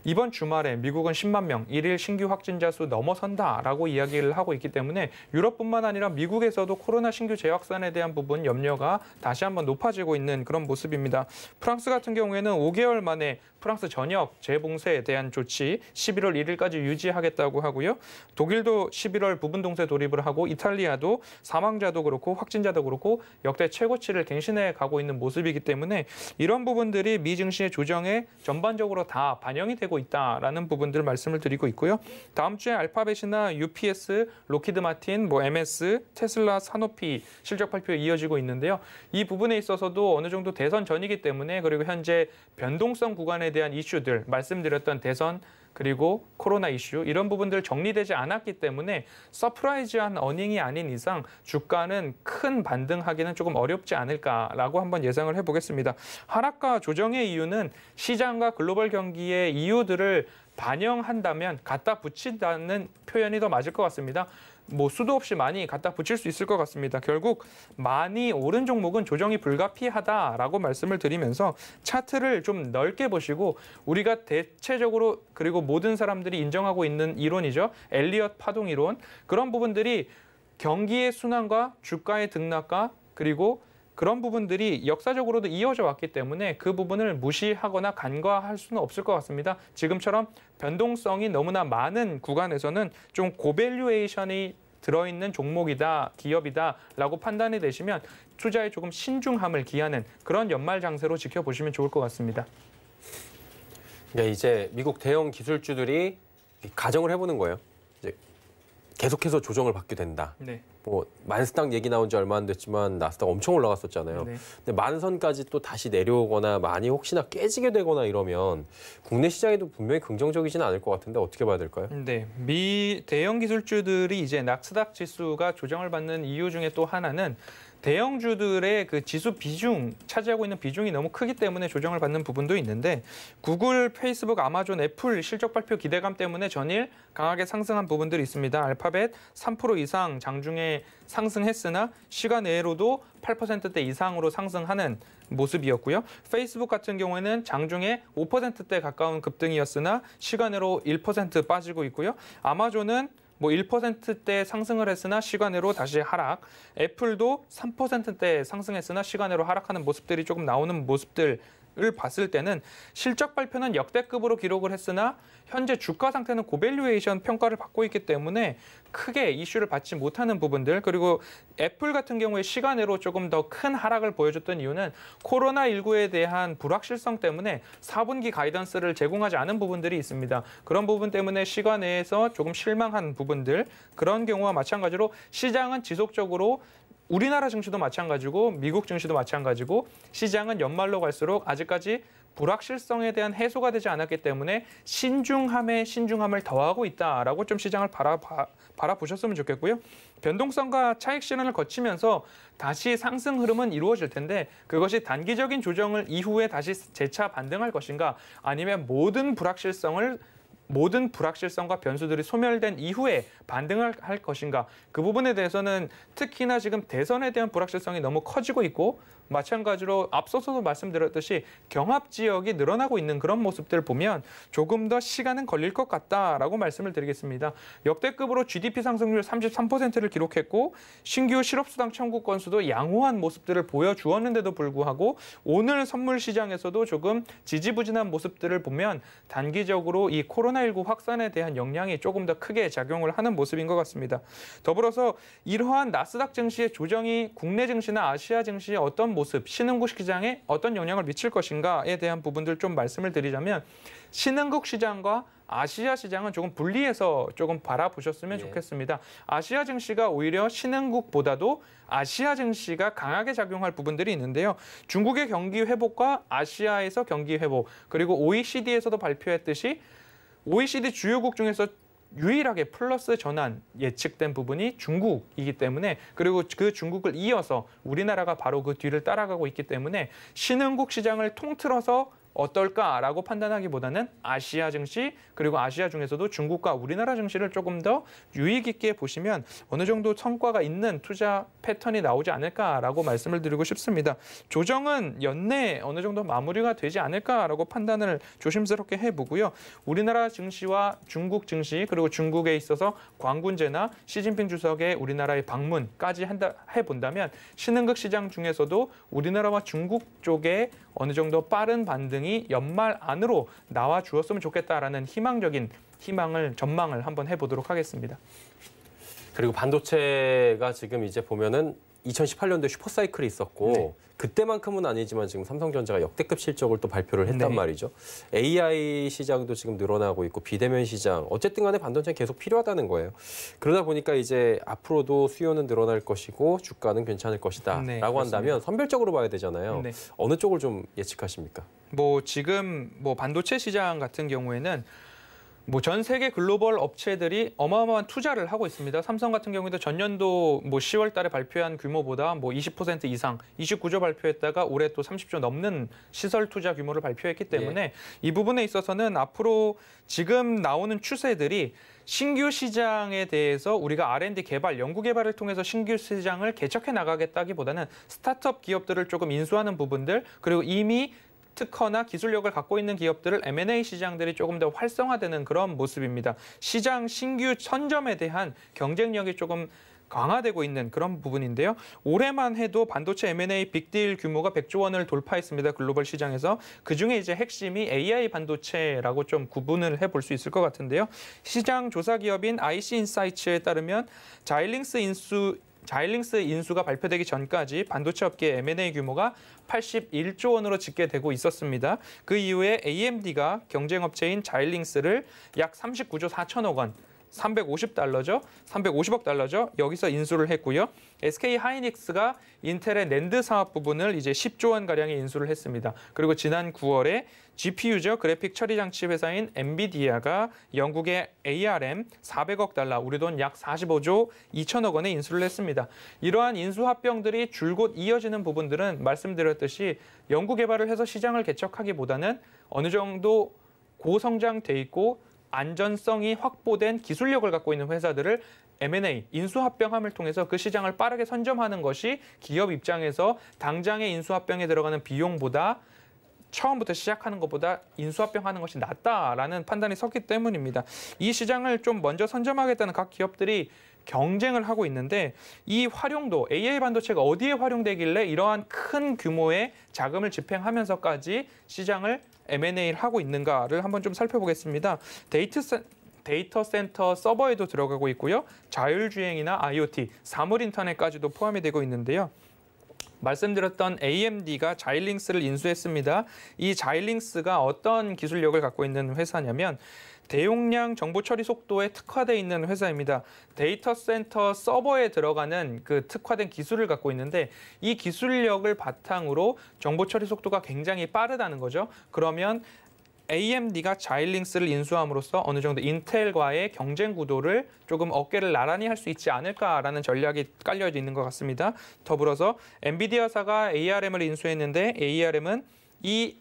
이번 주말에 미국은 10만 명, 1일 신규 확진자 수 넘어선다라고 이야기를 하고 있기 때문에 유럽뿐만 아니라 미국에서도 코로나 신규 재확산에 대한 부분 염려가 다시 한번 높아지고 있는 그런 모습입니다. 프랑스 같은 경우에는 5개월 만에 프랑스 전역 재봉쇄에 대한 조치 11월 1일까지 유지하겠다고 하고요. 독일도 11월 부분 동세 돌입을 하고 이탈리아도 사망자도 그렇고 확진자도 그렇고 역대 최고치를 갱신해 가고 있는 모습이기 때문에 이런 부분들이 미 증시의 조정에 전반적으로 다 반영이 되고 있다라는 부분들 말씀을 드리고 있고요. 다음 주에 알파벳이나 UPS, 로키드 마틴, MS, 테슬라, 사노피 실적 발표에 이어지고 있는데요. 이 부분에 있어서도 어느 정도 대선 전이기 때문에 그리고 현재 변동성 구간에 대한 이슈들, 말씀드렸던 대선 그리고 코로나 이슈 이런 부분들 정리되지 않았기 때문에 서프라이즈한 어닝이 아닌 이상 주가는 큰 반등하기는 조금 어렵지 않을까라고 한번 예상을 해보겠습니다. 하락과 조정의 이유는 시장과 글로벌 경기의 이유들을 반영한다면 갖다 붙인다는 표현이 더 맞을 것 같습니다. 뭐 수도 없이 많이 갖다 붙일 수 있을 것 같습니다. 결국 많이 오른 종목은 조정이 불가피하다라고 말씀을 드리면서 차트를 좀 넓게 보시고 우리가 대체적으로 그리고 모든 사람들이 인정하고 있는 이론이죠. 엘리엇 파동 이론. 그런 부분들이 경기의 순환과 주가의 등락과 그리고 그런 부분들이 역사적으로도 이어져 왔기 때문에 그 부분을 무시하거나 간과할 수는 없을 것 같습니다. 지금처럼 변동성이 너무나 많은 구간에서는 좀 고밸류에이션이 들어있는 종목이다, 기업이다라고 판단이 되시면 투자에 조금 신중함을 기하는 그런 연말 장세로 지켜보시면 좋을 것 같습니다. 그러니까 이제 미국 대형 기술주들이 가정을 해보는 거예요. 이제 계속해서 조정을 받게 된다. 네. 뭐 만스닥 얘기 나온 지 얼마 안 됐지만 나스닥 엄청 올라갔었잖아요. 네. 근데 만선까지 또 다시 내려오거나 많이 혹시나 깨지게 되거나 이러면 국내 시장에도 분명히 긍정적이지는 않을 것 같은데 어떻게 봐야 될까요? 네, 미 대형 기술주들이 이제 나스닥 지수가 조정을 받는 이유 중에 또 하나는 대형주들의 그 지수 비중, 차지하고 있는 비중이 너무 크기 때문에 조정을 받는 부분도 있는데 구글, 페이스북, 아마존, 애플 실적 발표 기대감 때문에 전일 강하게 상승한 부분들이 있습니다. 알파벳 3% 이상 장중에 상승했으나 시간 내로도 8%대 이상으로 상승하는 모습이었고요. 페이스북 같은 경우에는 장중에 5%대 가까운 급등이었으나 시간으로 1% 빠지고 있고요. 아마존은 뭐 1%대 상승을 했으나 시간으로 다시 하락. 애플도 3%대 상승했으나 시간으로 하락하는 모습들이 조금 나오는 모습들을 봤을 때는 실적 발표는 역대급으로 기록을 했으나 현재 주가 상태는 고밸류에이션 평가를 받고 있기 때문에 크게 이슈를 받지 못하는 부분들 그리고 애플 같은 경우에 시간으로 조금 더 큰 하락을 보여줬던 이유는 코로나19에 대한 불확실성 때문에 4분기 가이던스를 제공하지 않은 부분들이 있습니다. 그런 부분 때문에 시간내에서 조금 실망한 부분들 그런 경우와 마찬가지로 시장은 지속적으로 우리나라 증시도 마찬가지고 미국 증시도 마찬가지고 시장은 연말로 갈수록 아직까지 불확실성에 대한 해소가 되지 않았기 때문에 신중함에 신중함을 더하고 있다라고 좀 시장을 바라보셨으면 좋겠고요. 변동성과 차익 실현을 거치면서 다시 상승 흐름은 이루어질 텐데 그것이 단기적인 조정을 이후에 다시 재차 반등할 것인가 아니면 모든 불확실성과 변수들이 소멸된 이후에 반등을 할 것인가 그 부분에 대해서는 특히나 지금 대선에 대한 불확실성이 너무 커지고 있고 마찬가지로 앞서서도 말씀드렸듯이 경합 지역이 늘어나고 있는 그런 모습들을 보면 조금 더 시간은 걸릴 것 같다라고 말씀을 드리겠습니다. 역대급으로 GDP 상승률 33%를 기록했고 신규 실업수당 청구 건수도 양호한 모습들을 보여주었는데도 불구하고 오늘 선물 시장에서도 조금 지지부진한 모습들을 보면 단기적으로 이 코로나19 확산에 대한 영향이 조금 더 크게 작용을 하는 모습인 것 같습니다. 더불어서 이러한 나스닥 증시의 조정이 국내 증시나 아시아 증시의 어떤 모습, 신흥국 시장에 어떤 영향을 미칠 것인가에 대한 부분들 좀 말씀을 드리자면 신흥국 시장과 아시아 시장은 조금 분리해서 조금 바라보셨으면 좋겠습니다. 아시아 증시가 오히려 신흥국보다도 아시아 증시가 강하게 작용할 부분들이 있는데요. 중국의 경기 회복과 아시아에서 경기 회복, 그리고 OECD에서도 발표했듯이 OECD 주요국 중에서 유일하게 플러스 전환 예측된 부분이 중국이기 때문에 그리고 그 중국을 이어서 우리나라가 바로 그 뒤를 따라가고 있기 때문에 신흥국 시장을 통틀어서 어떨까라고 판단하기보다는 아시아 증시 그리고 아시아 중에서도 중국과 우리나라 증시를 조금 더 유의 깊게 보시면 어느 정도 성과가 있는 투자 패턴이 나오지 않을까라고 말씀을 드리고 싶습니다. 조정은 연내 어느 정도 마무리가 되지 않을까라고 판단을 조심스럽게 해보고요. 우리나라 증시와 중국 증시 그리고 중국에 있어서 광군제나 시진핑 주석의 우리나라의 방문까지 해본다면 신흥국 시장 중에서도 우리나라와 중국 쪽에 어느 정도 빠른 반등이 연말 안으로 나와 주었으면 좋겠다라는 전망을 한번 해보도록 하겠습니다. 그리고 반도체가 지금 이제 보면은 2018년도에 슈퍼사이클이 있었고 네. 그때만큼은 아니지만 지금 삼성전자가 역대급 실적을 또 발표를 했단 말이죠. AI 시장도 지금 늘어나고 있고 비대면 시장 어쨌든 간에 반도체는 계속 필요하다는 거예요. 그러다 보니까 이제 앞으로도 수요는 늘어날 것이고 주가는 괜찮을 것이다 라고 한다면 선별적으로 봐야 되잖아요. 어느 쪽을 좀 예측하십니까? 지금 반도체 시장 같은 경우에는 전 세계 글로벌 업체들이 어마어마한 투자를 하고 있습니다. 삼성 같은 경우에도 전년도 10월 달에 발표한 규모보다 20% 이상, 29조 발표했다가 올해 또 30조 넘는 시설 투자 규모를 발표했기 때문에 이 부분에 있어서는 앞으로 지금 나오는 추세들이 신규 시장에 대해서 우리가 R&D 개발, 연구 개발을 통해서 신규 시장을 개척해 나가겠다기보다는 스타트업 기업들을 조금 인수하는 부분들, 그리고 이미 특허나 기술력을 갖고 있는 기업들을 M&A 시장들이 조금 더 활성화되는 그런 모습입니다. 시장 신규 선점에 대한 경쟁력이 조금 강화되고 있는 그런 부분인데요. 올해만 해도 반도체 M&A 빅딜 규모가 100조 원을 돌파했습니다. 글로벌 시장에서. 그중에 이제 핵심이 AI 반도체라고 좀 구분을 해볼 수 있을 것 같은데요. 시장 조사 기업인 IC인사이츠에 따르면 자일링스 인수가 발표되기 전까지 반도체 업계 M&A 규모가 81조 원으로 집계되고 있었습니다. 그 이후에 AMD가 경쟁업체인 자일링스를 약 39조 4천억 원, 350억 달러죠. 여기서 인수를 했고요. SK 하이닉스가 인텔의 낸드 사업 부분을 이제 10조 원 가량의 인수를 했습니다. 그리고 지난 9월에 GPU죠. 그래픽 처리 장치 회사인 엔비디아가 영국의 ARM 400억 달러, 우리 돈 약 45조 2천억 원에 인수를 했습니다. 이러한 인수 합병들이 줄곧 이어지는 부분들은 말씀드렸듯이 연구 개발을 해서 시장을 개척하기보다는 어느 정도 고성장돼 있고 안전성이 확보된 기술력을 갖고 있는 회사들을 M&A, 인수합병함을 통해서 그 시장을 빠르게 선점하는 것이 기업 입장에서 당장의 인수합병에 들어가는 비용보다 처음부터 시작하는 것보다 인수합병하는 것이 낫다라는 판단이 섰기 때문입니다. 이 시장을 좀 먼저 선점하겠다는 각 기업들이 경쟁을 하고 있는데 이 활용도, AI 반도체가 어디에 활용되길래 이러한 큰 규모의 자금을 집행하면서까지 시장을 M&A를 하고 있는가를 한번 좀 살펴보겠습니다. 데이터 센터 서버에도 들어가고 있고요. 자율주행이나 IoT, 사물 인터넷까지도 포함이 되고 있는데요. 말씀드렸던 AMD가 자일링스를 인수했습니다. 이 자일링스가 어떤 기술력을 갖고 있는 회사냐면 대용량 정보 처리 속도에 특화되어 있는 회사입니다. 데이터 센터 서버에 들어가는 그 특화된 기술을 갖고 있는데 이 기술력을 바탕으로 정보 처리 속도가 굉장히 빠르다는 거죠. 그러면 AMD가 자일링스를 인수함으로써 어느 정도 인텔과의 경쟁 구도를 조금 어깨를 나란히 할 수 있지 않을까라는 전략이 깔려 있는 것 같습니다. 더불어서 엔비디아사가 ARM을 인수했는데 ARM은 이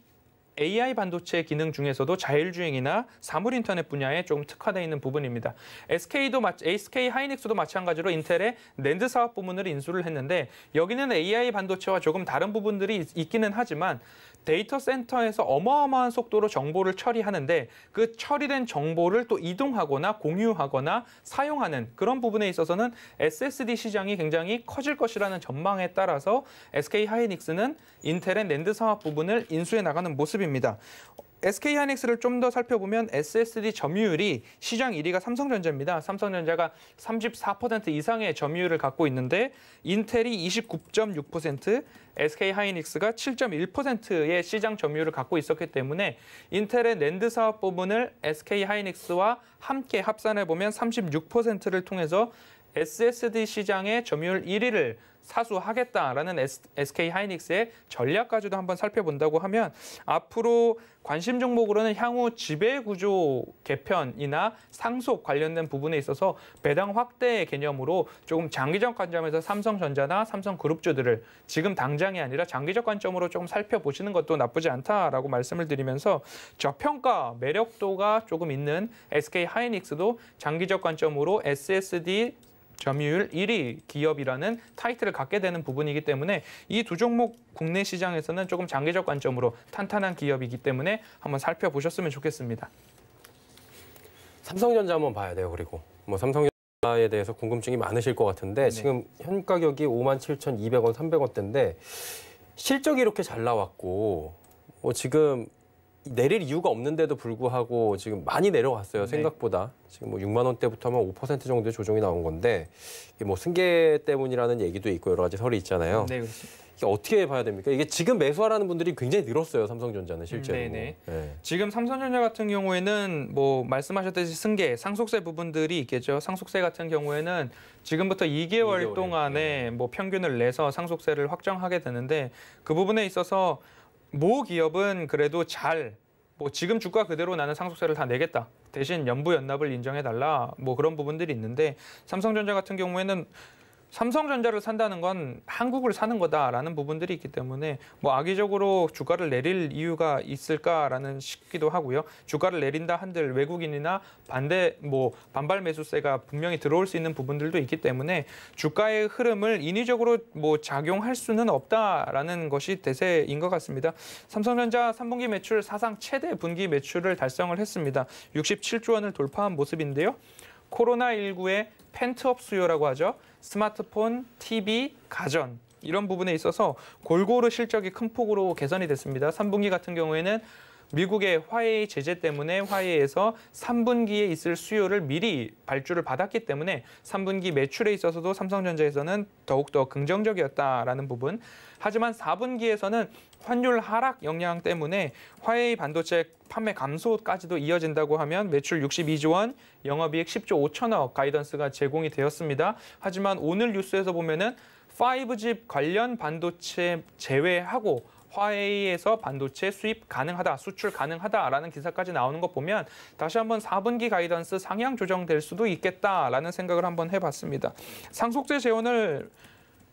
AI 반도체 기능 중에서도 자율주행이나 사물 인터넷 분야에 좀 특화되어 있는 부분입니다. SK 하이닉스도 마찬가지로 인텔의 낸드 사업 부문을 인수를 했는데 여기는 AI 반도체와 조금 다른 부분들이 있기는 하지만 데이터 센터에서 어마어마한 속도로 정보를 처리하는데 그 처리된 정보를 또 이동하거나 공유하거나 사용하는 그런 부분에 있어서는 SSD 시장이 굉장히 커질 것이라는 전망에 따라서 SK 하이닉스는 인텔의 낸드 사업 부분을 인수해 나가는 모습입니다. SK 하이닉스를 좀 더 살펴보면 SSD 점유율이 시장 1위가 삼성전자입니다. 삼성전자가 34% 이상의 점유율을 갖고 있는데 인텔이 29.6%, SK 하이닉스가 7.1%의 시장 점유율을 갖고 있었기 때문에 인텔의 낸드 사업 부분을 SK 하이닉스와 함께 합산해 보면 36%를 통해서 SSD 시장의 점유율 1위를 사수하겠다라는 SK 하이닉스의 전략까지도 한번 살펴본다고 하면 앞으로 관심 종목으로는 향후 지배구조 개편이나 상속 관련된 부분에 있어서 배당 확대 개념으로 조금 장기적 관점에서 삼성전자나 삼성그룹주들을 지금 당장이 아니라 장기적 관점으로 조금 살펴보시는 것도 나쁘지 않다라고 말씀을 드리면서 저평가 매력도가 조금 있는 SK 하이닉스도 장기적 관점으로 SSD 점유율 1위 기업이라는 타이틀을 갖게 되는 부분이기 때문에 이 두 종목 국내 시장에서는 조금 장기적 관점으로 탄탄한 기업이기 때문에 한번 살펴보셨으면 좋겠습니다. 삼성전자 한번 봐야 돼요. 그리고 뭐 삼성전자에 대해서 궁금증이 많으실 것 같은데 지금 현 가격이 57,200원, 300원대인데 실적이 이렇게 잘 나왔고 지금 내릴 이유가 없는데도 불구하고 지금 많이 내려갔어요. 생각보다. 지금 뭐 6만 원대부터 하면 5% 정도의 조정이 나온 건데 이게 뭐 승계 때문이라는 얘기도 있고 여러 가지 설이 있잖아요. 네, 그렇습니다. 이게 어떻게 봐야 됩니까? 이게 지금 매수하라는 분들이 굉장히 늘었어요. 삼성전자는 실제로. 네. 지금 삼성전자 같은 경우에는 뭐 말씀하셨듯이 승계, 상속세 부분들이 있겠죠. 상속세 같은 경우에는 지금부터 2개월 동안에 뭐 평균을 내서 상속세를 확정하게 되는데 그 부분에 있어서 모 기업은 그래도 뭐 지금 주가 그대로 나는 상속세를 다 내겠다. 대신 연부 연납을 인정해달라. 뭐 그런 부분들이 있는데 삼성전자 같은 경우에는 삼성전자를 산다는 건 한국을 사는 거다라는 부분들이 있기 때문에 뭐 악의적으로 주가를 내릴 이유가 있을까라는 싶기도 하고요. 주가를 내린다 한들 외국인이나 반발 매수세가 분명히 들어올 수 있는 부분들도 있기 때문에 주가의 흐름을 인위적으로 뭐 작용할 수는 없다라는 것이 대세인 것 같습니다. 삼성전자 3분기 매출 사상 최대 분기 매출을 달성을 했습니다. 67조 원을 돌파한 모습인데요. 코로나19의 펜트업 수요라고 하죠. 스마트폰, TV, 가전 이런 부분에 있어서 골고루 실적이 큰 폭으로 개선이 됐습니다. 3분기 같은 경우에는 미국의 화웨이 제재 때문에 화웨이에서 3분기에 있을 수요를 미리 발주를 받았기 때문에 3분기 매출에 있어서도 삼성전자에서는 더욱더 긍정적이었다라는 부분. 하지만 4분기에서는 환율 하락 영향 때문에 화웨이 반도체 판매 감소까지도 이어진다고 하면 매출 62조 원, 영업이익 10조 5천억 가이던스가 제공이 되었습니다. 하지만 오늘 뉴스에서 보면은 5G 관련 반도체 제외하고 화웨이에서 반도체 수입 가능하다, 수출 가능하다라는 기사까지 나오는 거 보면 다시 한번 4분기 가이던스 상향 조정될 수도 있겠다라는 생각을 한번 해봤습니다. 상속세 재원을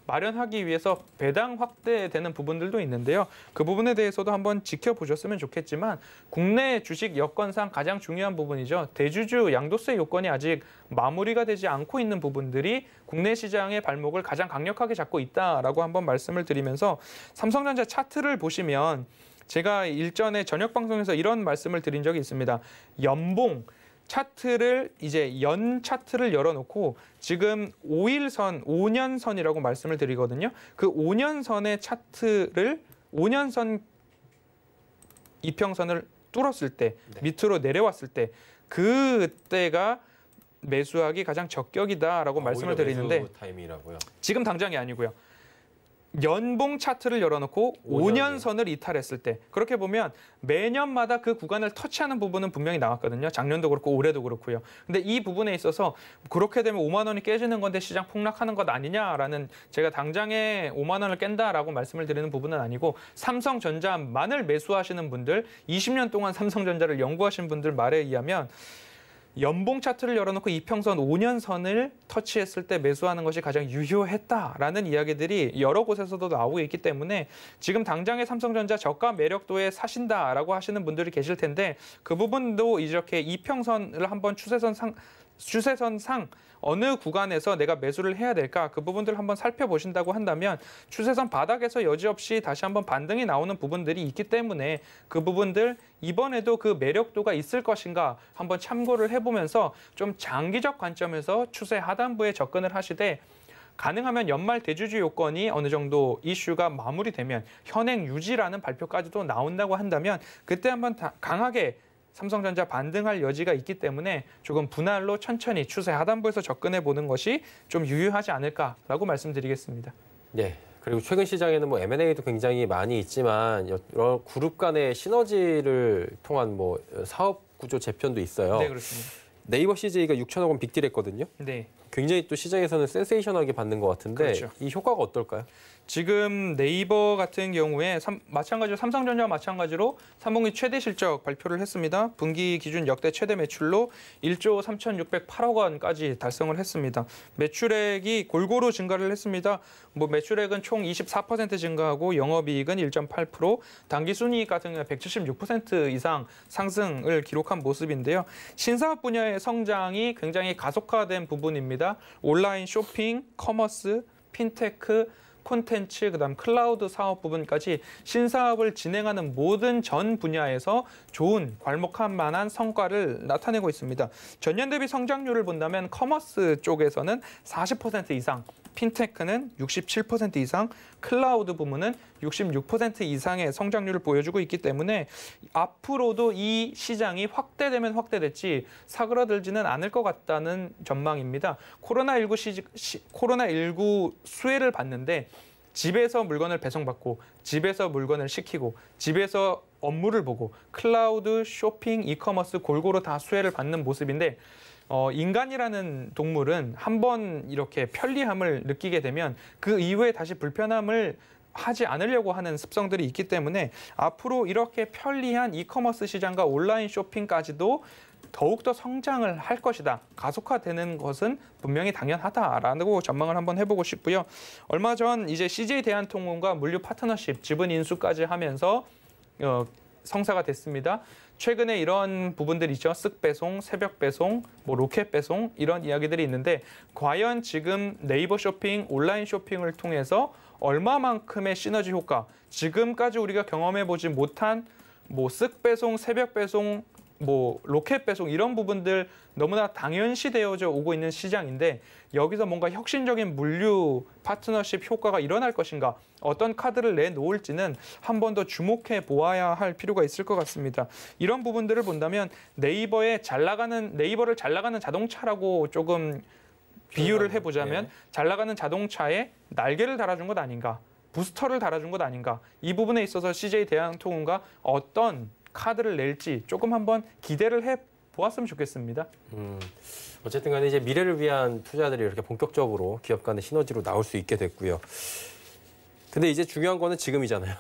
마련하기 위해서 배당 확대되는 부분들도 있는데요. 그 부분에 대해서도 한번 지켜보셨으면 좋겠지만 국내 주식 여건상 가장 중요한 부분이죠. 대주주 양도세 요건이 아직 마무리가 되지 않고 있는 부분들이 국내 시장의 발목을 가장 강력하게 잡고 있다라고 한번 말씀을 드리면서 삼성전자 차트를 보시면 제가 일전에 저녁 방송에서 이런 말씀을 드린 적이 있습니다. 연봉 차트를 이제 연 차트를 열어놓고 지금 5일선, 5년선이라고 말씀을 드리거든요. 그 5년선의 차트를 5년선 이평선을 뚫었을 때, 밑으로 내려왔을 때 그때가 매수하기 가장 적격이다라고 말씀을 드리는데 매수 타임이라고요? 지금 당장이 아니고요. 연봉 차트를 열어놓고 5년선을 이탈했을 때 그렇게 보면 매년마다 그 구간을 터치하는 부분은 분명히 나왔거든요. 작년도 그렇고 올해도 그렇고요. 근데 이 부분에 있어서 그렇게 되면 5만 원이 깨지는 건데 시장 폭락하는 것 아니냐라는 제가 당장에 5만 원을 깬다라고 말씀을 드리는 부분은 아니고 삼성전자만을 매수하시는 분들 20년 동안 삼성전자를 연구하신 분들 말에 의하면 연봉 차트를 열어놓고 이평선 5년선을 터치했을 때 매수하는 것이 가장 유효했다라는 이야기들이 여러 곳에서도 나오고 있기 때문에 지금 당장의 삼성전자 저가 매력도에 사신다라고 하시는 분들이 계실 텐데 그 부분도 이렇게 이평선을 한번 추세선상 어느 구간에서 내가 매수를 해야 될까 그 부분들을 한번 살펴보신다고 한다면 추세선 바닥에서 여지없이 다시 한번 반등이 나오는 부분들이 있기 때문에 그 부분들 이번에도 그 매력도가 있을 것인가 한번 참고를 해보면서 좀 장기적 관점에서 추세 하단부에 접근을 하시되 가능하면 연말 대주주 요건이 어느 정도 이슈가 마무리되면 현행 유지라는 발표까지도 나온다고 한다면 그때 한번 강하게 삼성전자 반등할 여지가 있기 때문에 조금 분할로 천천히 추세 하단부에서 접근해 보는 것이 좀 유효하지 않을까라고 말씀드리겠습니다. 네. 그리고 최근 시장에는 뭐 M&A도 굉장히 많이 있지만 여러 그룹 간의 시너지를 통한 뭐 사업 구조 재편도 있어요. 네, 그렇습니다. 네이버 CJ가 6천억 원 빅딜했거든요. 네. 굉장히 또 시장에서는 센세이션하게 받는 것 같은데 그렇죠. 이 효과가 어떨까요? 지금 네이버 같은 경우에 마찬가지로 삼성전자와 마찬가지로 3분기 최대 실적 발표를 했습니다. 분기 기준 역대 최대 매출로 1조 3,608억 원까지 달성을 했습니다. 매출액이 골고루 증가를 했습니다. 뭐 매출액은 총 24% 증가하고 영업이익은 1.8%, 당기순이익 같은 경우에 176% 이상 상승을 기록한 모습인데요. 신사업 분야의 성장이 굉장히 가속화된 부분입니다. 온라인 쇼핑, 커머스, 핀테크, 콘텐츠, 그다음 클라우드 사업 부분까지 신사업을 진행하는 모든 전 분야에서 좋은 괄목할 만한 성과를 나타내고 있습니다. 전년 대비 성장률을 본다면 커머스 쪽에서는 40% 이상, 핀테크는 67% 이상, 클라우드 부문은 66% 이상의 성장률을 보여주고 있기 때문에 앞으로도 이 시장이 확대되면 확대됐지 사그라들지는 않을 것 같다는 전망입니다. 코로나19 수혜를 받는데 집에서 물건을 배송받고 집에서 물건을 시키고 집에서 업무를 보고 클라우드, 쇼핑, 이커머스 골고루 다 수혜를 받는 모습인데 인간이라는 동물은 한번 이렇게 편리함을 느끼게 되면 그 이후에 다시 불편함을 하지 않으려고 하는 습성들이 있기 때문에 앞으로 이렇게 편리한 이커머스 시장과 온라인 쇼핑까지도 더욱더 성장을 할 것이다. 가속화되는 것은 분명히 당연하다라고 전망을 한번 해보고 싶고요. 얼마 전 이제 CJ 대한통운과 물류 파트너십 지분 인수까지 하면서 성사가 됐습니다. 최근에 이런 부분들이 있죠. 쓱 배송, 새벽 배송, 뭐 로켓 배송 이런 이야기들이 있는데 과연 지금 네이버 쇼핑, 온라인 쇼핑을 통해서 얼마만큼의 시너지 효과, 지금까지 우리가 경험해보지 못한 뭐 쓱 배송, 새벽 배송, 뭐 로켓 배송 이런 부분들 너무나 당연시되어져 오고 있는 시장인데 여기서 뭔가 혁신적인 물류 파트너십 효과가 일어날 것인가, 어떤 카드를 내놓을지는 한 번 더 주목해 보아야 할 필요가 있을 것 같습니다. 이런 부분들을 본다면 네이버를 잘 나가는 자동차라고 조금 비유를 해보자면 잘 나가는 자동차에 날개를 달아준 것 아닌가, 부스터를 달아준 것 아닌가, 이 부분에 있어서 CJ 대한통운과 어떤 카드를 낼지 조금 한번 기대를 해보았으면 좋겠습니다. 어쨌든 간에 이제 미래를 위한 투자들이 이렇게 본격적으로 기업 간의 시너지로 나올 수 있게 됐고요. 근데 이제 중요한 거는 지금이잖아요.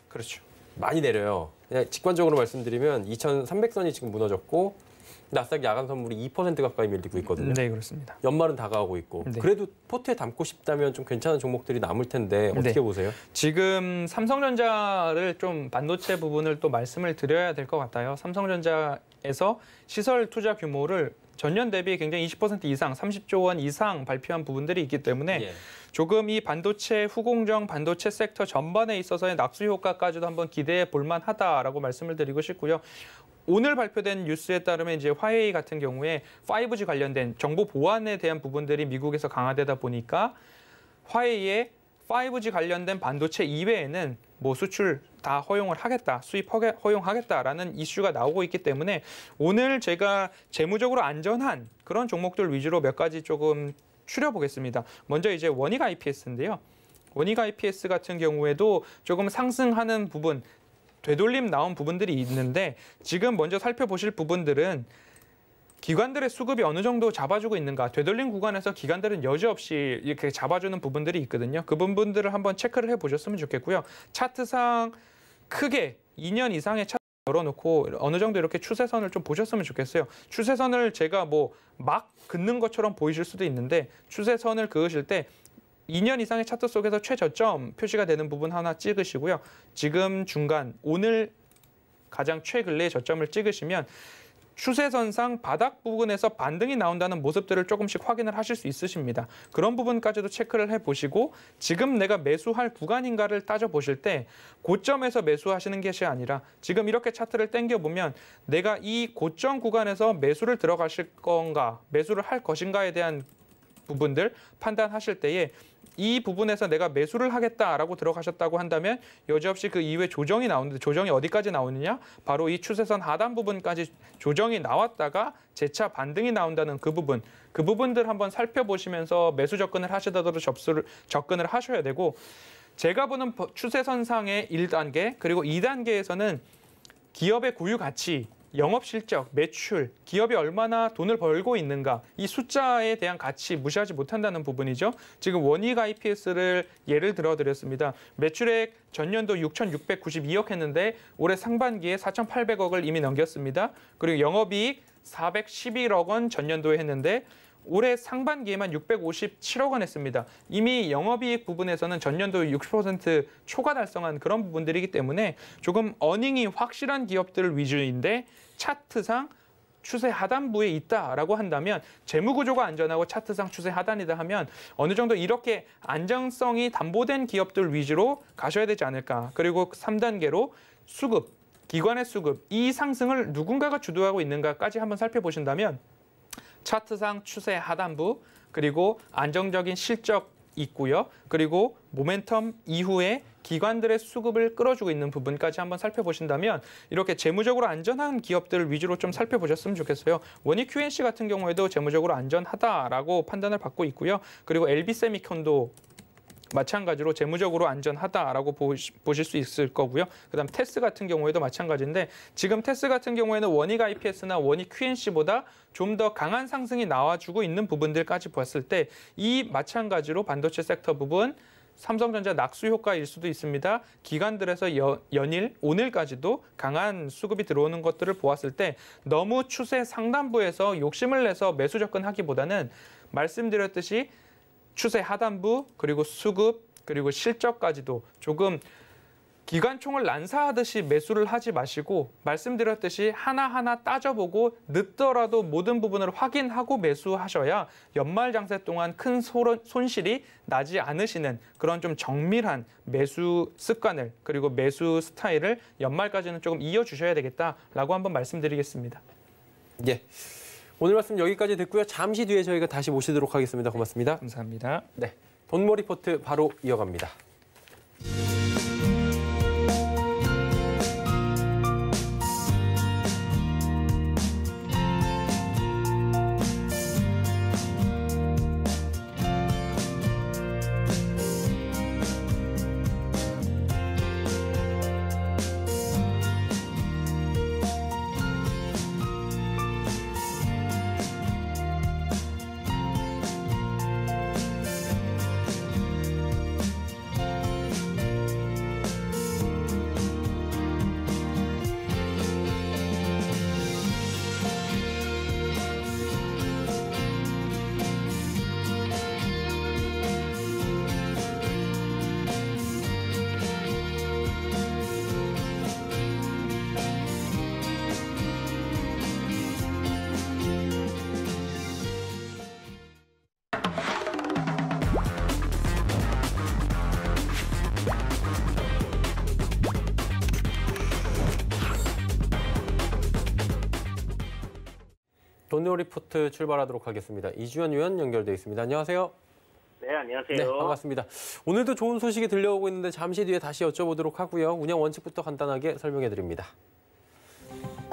그렇죠. 많이 내려요. 그냥 직관적으로 말씀드리면 2,300선이 지금 무너졌고 나스닥 야간 선물이 2% 가까이 밀리고 있거든요. 네, 그렇습니다. 연말은 다가오고 있고. 네. 그래도 포트에 담고 싶다면 좀 괜찮은 종목들이 남을 텐데 어떻게 네. 보세요? 지금 삼성전자를 좀 반도체 부분을 또 말씀을 드려야 될 것 같아요. 삼성전자에서 시설 투자 규모를 전년 대비 굉장히 20% 이상, 30조 원 이상 발표한 부분들이 있기 때문에 조금 이 반도체 후공정 반도체 섹터 전반에 있어서의 낙수 효과까지도 한번 기대해 볼 만하다라고 말씀을 드리고 싶고요. 오늘 발표된 뉴스에 따르면 이제 화웨이 같은 경우에 5G 관련된 정보 보안에 대한 부분들이 미국에서 강화되다 보니까 화웨이의 5G 관련된 반도체 이외에는 뭐 수출 다 허용을 하겠다, 수입 허용하겠다라는 이슈가 나오고 있기 때문에 오늘 제가 재무적으로 안전한 그런 종목들 위주로 몇 가지 조금 추려보겠습니다. 먼저 이제 원익 IPS인데요. 원익 IPS 같은 경우에도 조금 상승하는 부분, 되돌림 나온 부분들이 있는데 지금 먼저 살펴보실 부분들은 기관들의 수급이 어느 정도 잡아주고 있는가, 되돌림 구간에서 기관들은 여지없이 이렇게 잡아주는 부분들이 있거든요. 그 부분들을 한번 체크를 해보셨으면 좋겠고요. 차트상 크게 2년 이상의 차트 열어놓고 어느 정도 이렇게 추세선을 좀 보셨으면 좋겠어요. 추세선을 제가 뭐 막 긋는 것처럼 보이실 수도 있는데 추세선을 그으실 때 2년 이상의 차트 속에서 최저점 표시가 되는 부분 하나 찍으시고요. 지금 중간, 오늘 가장 최근래의 저점을 찍으시면 추세선상 바닥 부분에서 반등이 나온다는 모습들을 조금씩 확인을 하실 수 있으십니다. 그런 부분까지도 체크를 해보시고 지금 내가 매수할 구간인가를 따져보실 때 고점에서 매수하시는 것이 아니라 지금 이렇게 차트를 당겨보면 내가 이 고점 구간에서 매수를 들어가실 건가, 매수를 할 것인가에 대한 부분들 판단하실 때에 이 부분에서 내가 매수를 하겠다라고 들어가셨다고 한다면 여지없이 그 이후에 조정이 나오는데 조정이 어디까지 나오느냐? 바로 이 추세선 하단 부분까지 조정이 나왔다가 재차 반등이 나온다는 그 부분들 한번 살펴보시면서 매수 접근을 하시더라도 접근을 하셔야 되고 제가 보는 추세선상의 1단계 그리고 2단계에서는 기업의 구유 가치 영업 실적, 매출, 기업이 얼마나 돈을 벌고 있는가 이 숫자에 대한 가치 무시하지 못한다는 부분이죠. 지금 원익 IPS를 예를 들어드렸습니다. 매출액 전년도 6,692억 했는데 올해 상반기에 4,800억을 이미 넘겼습니다. 그리고 영업이익 411억 원 전년도에 했는데 올해 상반기에만 657억 원 했습니다. 이미 영업이익 부분에서는 전년도 60% 초과 달성한 그런 부분들이기 때문에 조금 어닝이 확실한 기업들 위주인데 차트상 추세 하단부에 있다라고 한다면 재무구조가 안전하고 차트상 추세 하단이다 하면 어느 정도 이렇게 안정성이 담보된 기업들 위주로 가셔야 되지 않을까. 그리고 3단계로 수급, 기관의 수급, 이 상승을 누군가가 주도하고 있는가까지 한번 살펴보신다면 차트상 추세 하단부, 그리고 안정적인 실적 있고요. 그리고 모멘텀 이후에 기관들의 수급을 끌어주고 있는 부분까지 한번 살펴보신다면 이렇게 재무적으로 안전한 기업들을 위주로 좀 살펴보셨으면 좋겠어요. 원익 QNC 같은 경우에도 재무적으로 안전하다라고 판단을 받고 있고요. 그리고 LB세미콘도 마찬가지로 재무적으로 안전하다라고 보실 수 있을 거고요. 그다음 테스 같은 경우에도 마찬가지인데 지금 테스 같은 경우에는 원익 IPS나 원익 QNC보다 좀 더 강한 상승이 나와주고 있는 부분들까지 보았을 때 이 마찬가지로 반도체 섹터 부분 삼성전자 낙수 효과일 수도 있습니다. 기관들에서 연일, 오늘까지도 강한 수급이 들어오는 것들을 보았을 때 너무 추세 상단부에서 욕심을 내서 매수 접근하기보다는 말씀드렸듯이 추세 하단부, 그리고 수급, 그리고 실적까지도 조금 기관총을 난사하듯이 매수를 하지 마시고 말씀드렸듯이 하나하나 따져보고 늦더라도 모든 부분을 확인하고 매수하셔야 연말 장세 동안 큰 손실이 나지 않으시는 그런 좀 정밀한 매수 습관을 그리고 매수 스타일을 연말까지는 조금 이어주셔야 되겠다라고 한번 말씀드리겠습니다. 예. 오늘 말씀 여기까지 듣고요. 잠시 뒤에 저희가 다시 모시도록 하겠습니다. 고맙습니다. 감사합니다. 네, 돈모 리포트 바로 이어갑니다. 돈모 리포트 출발하도록 하겠습니다. 이주연 위원 연결돼 있습니다. 안녕하세요. 네, 안녕하세요. 네, 반갑습니다. 오늘도 좋은 소식이 들려오고 있는데 잠시 뒤에 다시 여쭤보도록 하고요. 운영 원칙부터 간단하게 설명해 드립니다.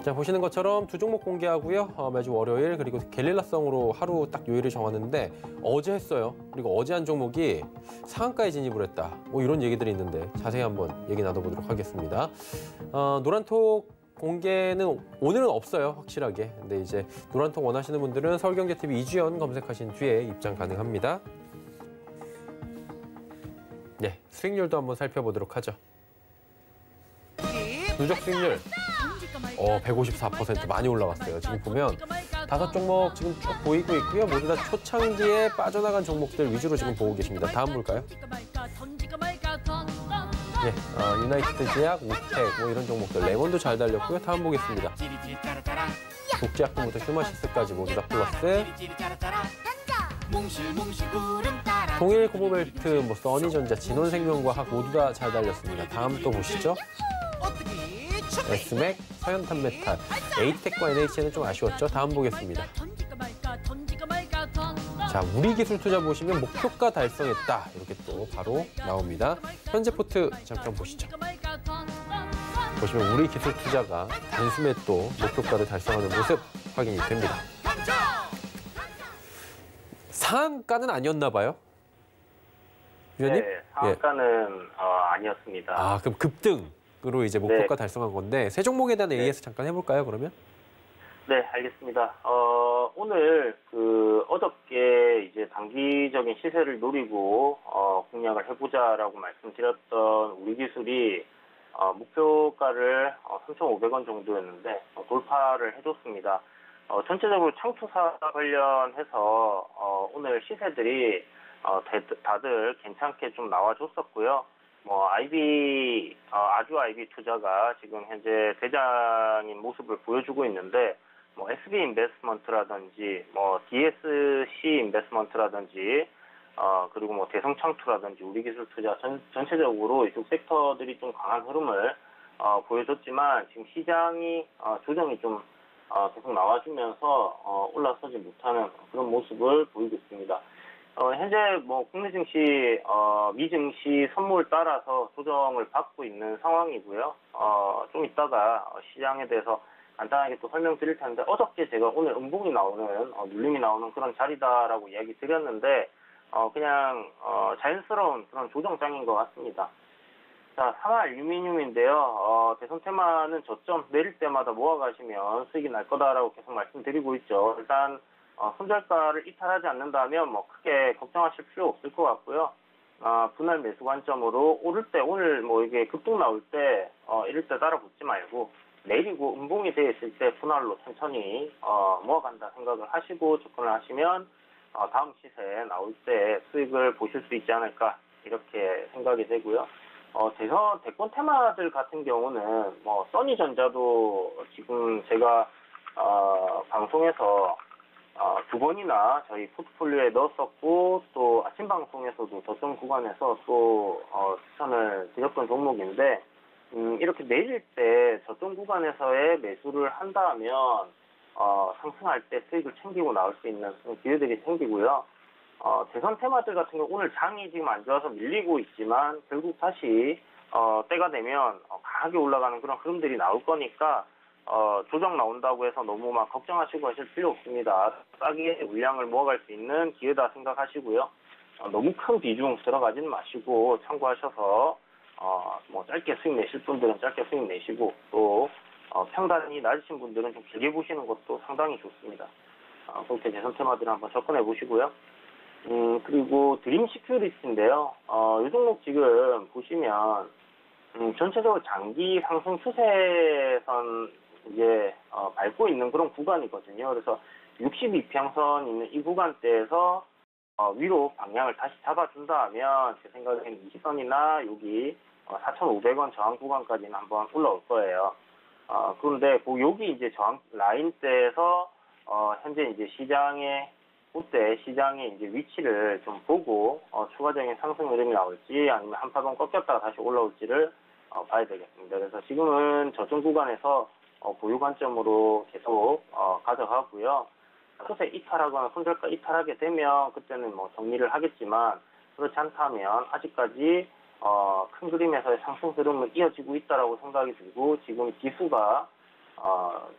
자, 보시는 것처럼 두 종목 공개하고요. 매주 월요일 그리고 게릴라성으로 하루 딱 요일을 정하는데 어제 했어요. 그리고 어제 한 종목이 상한가에 진입을 했다. 뭐 이런 얘기들이 있는데 자세히 한번 얘기 나눠보도록 하겠습니다. 노란톡 공개는 오늘은 없어요, 확실하게. 근데 이제 노란톡 원하시는 분들은 서울경제TV 이주연 검색하신 뒤에 입장 가능합니다. 네, 수익률도 한번 살펴보도록 하죠. 누적 수익률 154% 많이 올라갔어요. 지금 보면 5종목 지금 쭉 보이고 있고요. 모두 다 초창기에 빠져나간 종목들 위주로 지금 보고 계십니다. 다음 볼까요? 예, 유나이티드 제약, 우텍 뭐 이런 종목들 레몬도 잘 달렸고요. 다음 보겠습니다. 독제약품부터 휴마시스까지 모두 다 플러스. 동일 고모벨트, 뭐 써니전자, 진원생명과학 모두 다 잘 달렸습니다. 다음 또 보시죠. 에스맥, 서현탄메탈, 에이텍과 NHN은 좀 아쉬웠죠. 다음 보겠습니다. 자, 우리기술투자 보시면 목표가 달성했다. 이렇게 또 바로 나옵니다. 현재 포트 잠깐 보시죠. 보시면 우리기술투자가 단숨에 또 목표가를 달성하는 모습 확인이 됩니다. 상한가는 아니었나 봐요? 위원님? 네, 상한가는 아니었습니다. 아, 그럼 급등으로 이제 목표가 달성한 건데 세 종목에 대한 AS 잠깐 해볼까요, 그러면? 네, 알겠습니다. 오늘 어저께 이제 단기적인 시세를 노리고 공략을 해보자라고 말씀드렸던 우리 기술이 목표가를 3,500원 정도였는데 돌파를 해줬습니다. 전체적으로 창투사 관련해서 오늘 시세들이 다들 괜찮게 좀 나와줬었고요. 아주 IB 투자가 지금 현재 대장인 모습을 보여주고 있는데, SB 인베스트먼트라든지, DSC 인베스트먼트라든지, 그리고 대성창투라든지 우리기술투자 전체적으로 이쪽 섹터들이 좀 강한 흐름을 보여줬지만 지금 시장이 조정이 좀 계속 나와주면서 올라서지 못하는 그런 모습을 보이고 있습니다. 현재 국내 증시, 미증시 선물 따라서 조정을 받고 있는 상황이고요. 좀 이따가 시장에 대해서 간단하게 또 설명드릴 텐데, 어저께 제가 오늘 음봉이 나오는, 눌림이 나오는 그런 자리다라고 이야기 드렸는데, 그냥 자연스러운 그런 조정장인 것 같습니다. 자, 산화 알루미늄인데요. 대선 테마는 저점 내릴 때마다 모아가시면 수익이 날 거다라고 계속 말씀드리고 있죠. 일단 손절가를 이탈하지 않는다면 크게 걱정하실 필요 없을 것 같고요. 분할 매수 관점으로 오를 때, 오늘 이게 급등 나올 때 이럴 때 따라 붙지 말고 내리고 음봉이 되어 있을 때 분할로 천천히 모아간다 생각을 하시고 접근을 하시면 다음 시세 나올 때 수익을 보실 수 있지 않을까 이렇게 생각이 되고요. 대권 테마들 같은 경우는 써니전자도 지금 제가 방송에서 2번이나 저희 포트폴리오에 넣었었고, 또 아침 방송에서도 저점 구간에서 또 추천을 드렸던 종목인데, 이렇게 내릴 때 저점 구간에서의 매수를 한다면 상승할 때 수익을 챙기고 나올 수 있는 기회들이 생기고요. 대선 테마들 같은 경우 오늘 장이 지금 안 좋아서 밀리고 있지만 결국 다시 때가 되면 강하게 올라가는 그런 흐름들이 나올 거니까 조정 나온다고 해서 너무 걱정하시고 하실 필요 없습니다. 싸게 물량을 모아갈 수 있는 기회다 생각하시고요. 너무 큰 비중 들어가지는 마시고 참고하셔서 짧게 수익 내실 분들은 짧게 수익 내시고, 또 평단이 낮으신 분들은 좀 길게 보시는 것도 상당히 좋습니다. 그렇게 대선 테마들을 한번 접근해 보시고요. 그리고 드림 시큐리티인데요. 이 종목 지금 보시면 전체적으로 장기 상승 추세선 이제 밟고 있는 그런 구간이거든요. 그래서 62평선 있는 이 구간대에서 위로 방향을 다시 잡아준다 하면 제 생각에는 20선이나 여기 4,500원 저항 구간까지는 한번 올라올 거예요. 그런데 여기 이제 저항 라인대에서 현재 이제 그때 시장의 이제 위치를 좀 보고 추가적인 상승 흐름이 나올지 아니면 한파동 꺾였다가 다시 올라올지를 봐야 되겠습니다. 그래서 지금은 저점 구간에서 보유 관점으로 계속 가져가고요. 추세 이탈하거나 손절가 이탈하게 되면 그때는 정리를 하겠지만, 그렇지 않다면 아직까지 큰 그림에서의 상승 흐름은 이어지고 있다라고 생각이 들고, 지금 지수가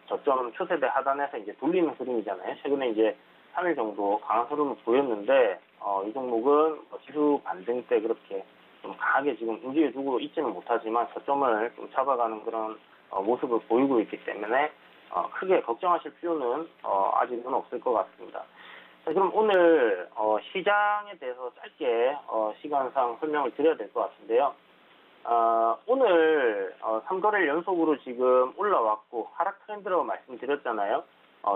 저점 추세대 하단에서 이제 돌리는 흐름이잖아요. 최근에 이제 3일 정도 강한 흐름을 보였는데, 이 종목은 지수 반등 때 그렇게 좀 강하게 지금 움직여주고 있지는 못하지만 저점을 좀 잡아가는 그런 모습을 보이고 있기 때문에 크게 걱정하실 필요는 아직은 없을 것 같습니다. 자, 그럼 오늘 시장에 대해서 짧게 시간상 설명을 드려야 될 것 같은데요. 오늘 3거래일 연속으로 지금 올라왔고 하락 트렌드라고 말씀드렸잖아요.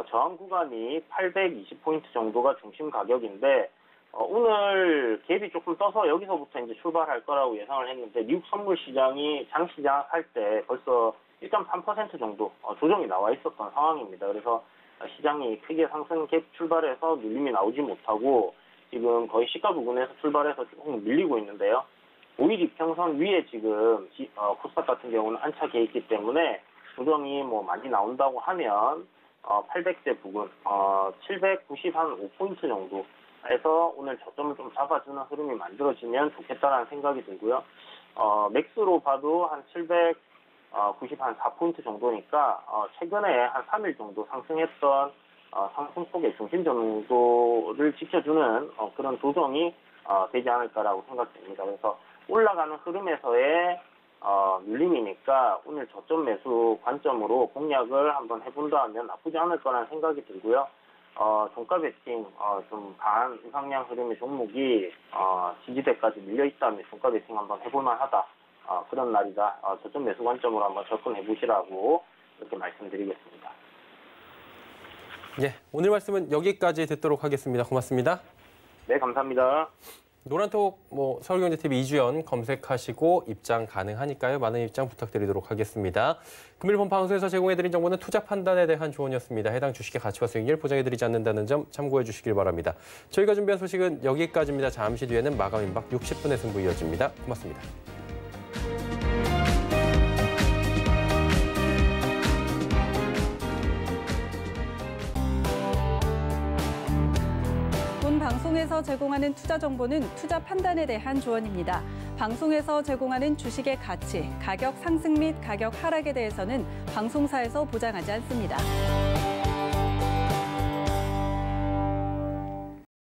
저항 구간이 820포인트 정도가 중심 가격인데, 오늘 갭이 조금 떠서 여기서부터 이제 출발할 거라고 예상을 했는데, 미국 선물 시장이 장시장 할 때 벌써 1.3% 정도 조정이 나와 있었던 상황입니다. 그래서 시장이 크게 상승 갭 출발해서 눌림이 나오지 못하고 지금 거의 시가 부근에서 출발해서 조금 밀리고 있는데요. 5일 이평선 위에 지금 코스닥 같은 경우는 안착해 있기 때문에 조정이 많이 나온다고 하면 800대 부근 795포인트 정도 해서 오늘 저점을 좀 잡아주는 흐름이 만들어지면 좋겠다라는 생각이 들고요. 맥스로 봐도 한 794포인트 정도니까 최근에 한 3일 정도 상승했던 상승폭의 중심 정도를 지켜주는 그런 조정이 되지 않을까라고 생각됩니다. 그래서 올라가는 흐름에서의 눌림이니까 오늘 저점 매수 관점으로 공략을 한번 해본다면 나쁘지 않을 거라는 생각이 들고요. 종가 베팅 좀 반상향 흐름의 종목이 지지대까지 밀려 있다면 종가 베팅 한번 해볼 만하다. 그런 날이다. 저점 매수 관점으로 한번 접근해 보시라고 이렇게 말씀드리겠습니다. 예, 오늘 말씀은 여기까지 듣도록 하겠습니다. 고맙습니다. 네, 감사합니다. 노란톡 서울경제TV 이주연 검색하시고 입장 가능하니까요. 많은 입장 부탁드리도록 하겠습니다. 금일 본 방송에서 제공해드린 정보는 투자 판단에 대한 조언이었습니다. 해당 주식의 가치와 수익률 보장해드리지 않는다는 점 참고해 주시길 바랍니다. 저희가 준비한 소식은 여기까지입니다. 잠시 뒤에는 마감 임박 60분의 승부 이어집니다. 고맙습니다. 방송에서 제공하는 투자 정보는 투자 판단에 대한 조언입니다. 방송에서 제공하는 주식의 가치, 가격 상승 및 가격 하락에 대해서는 방송사에서 보장하지 않습니다.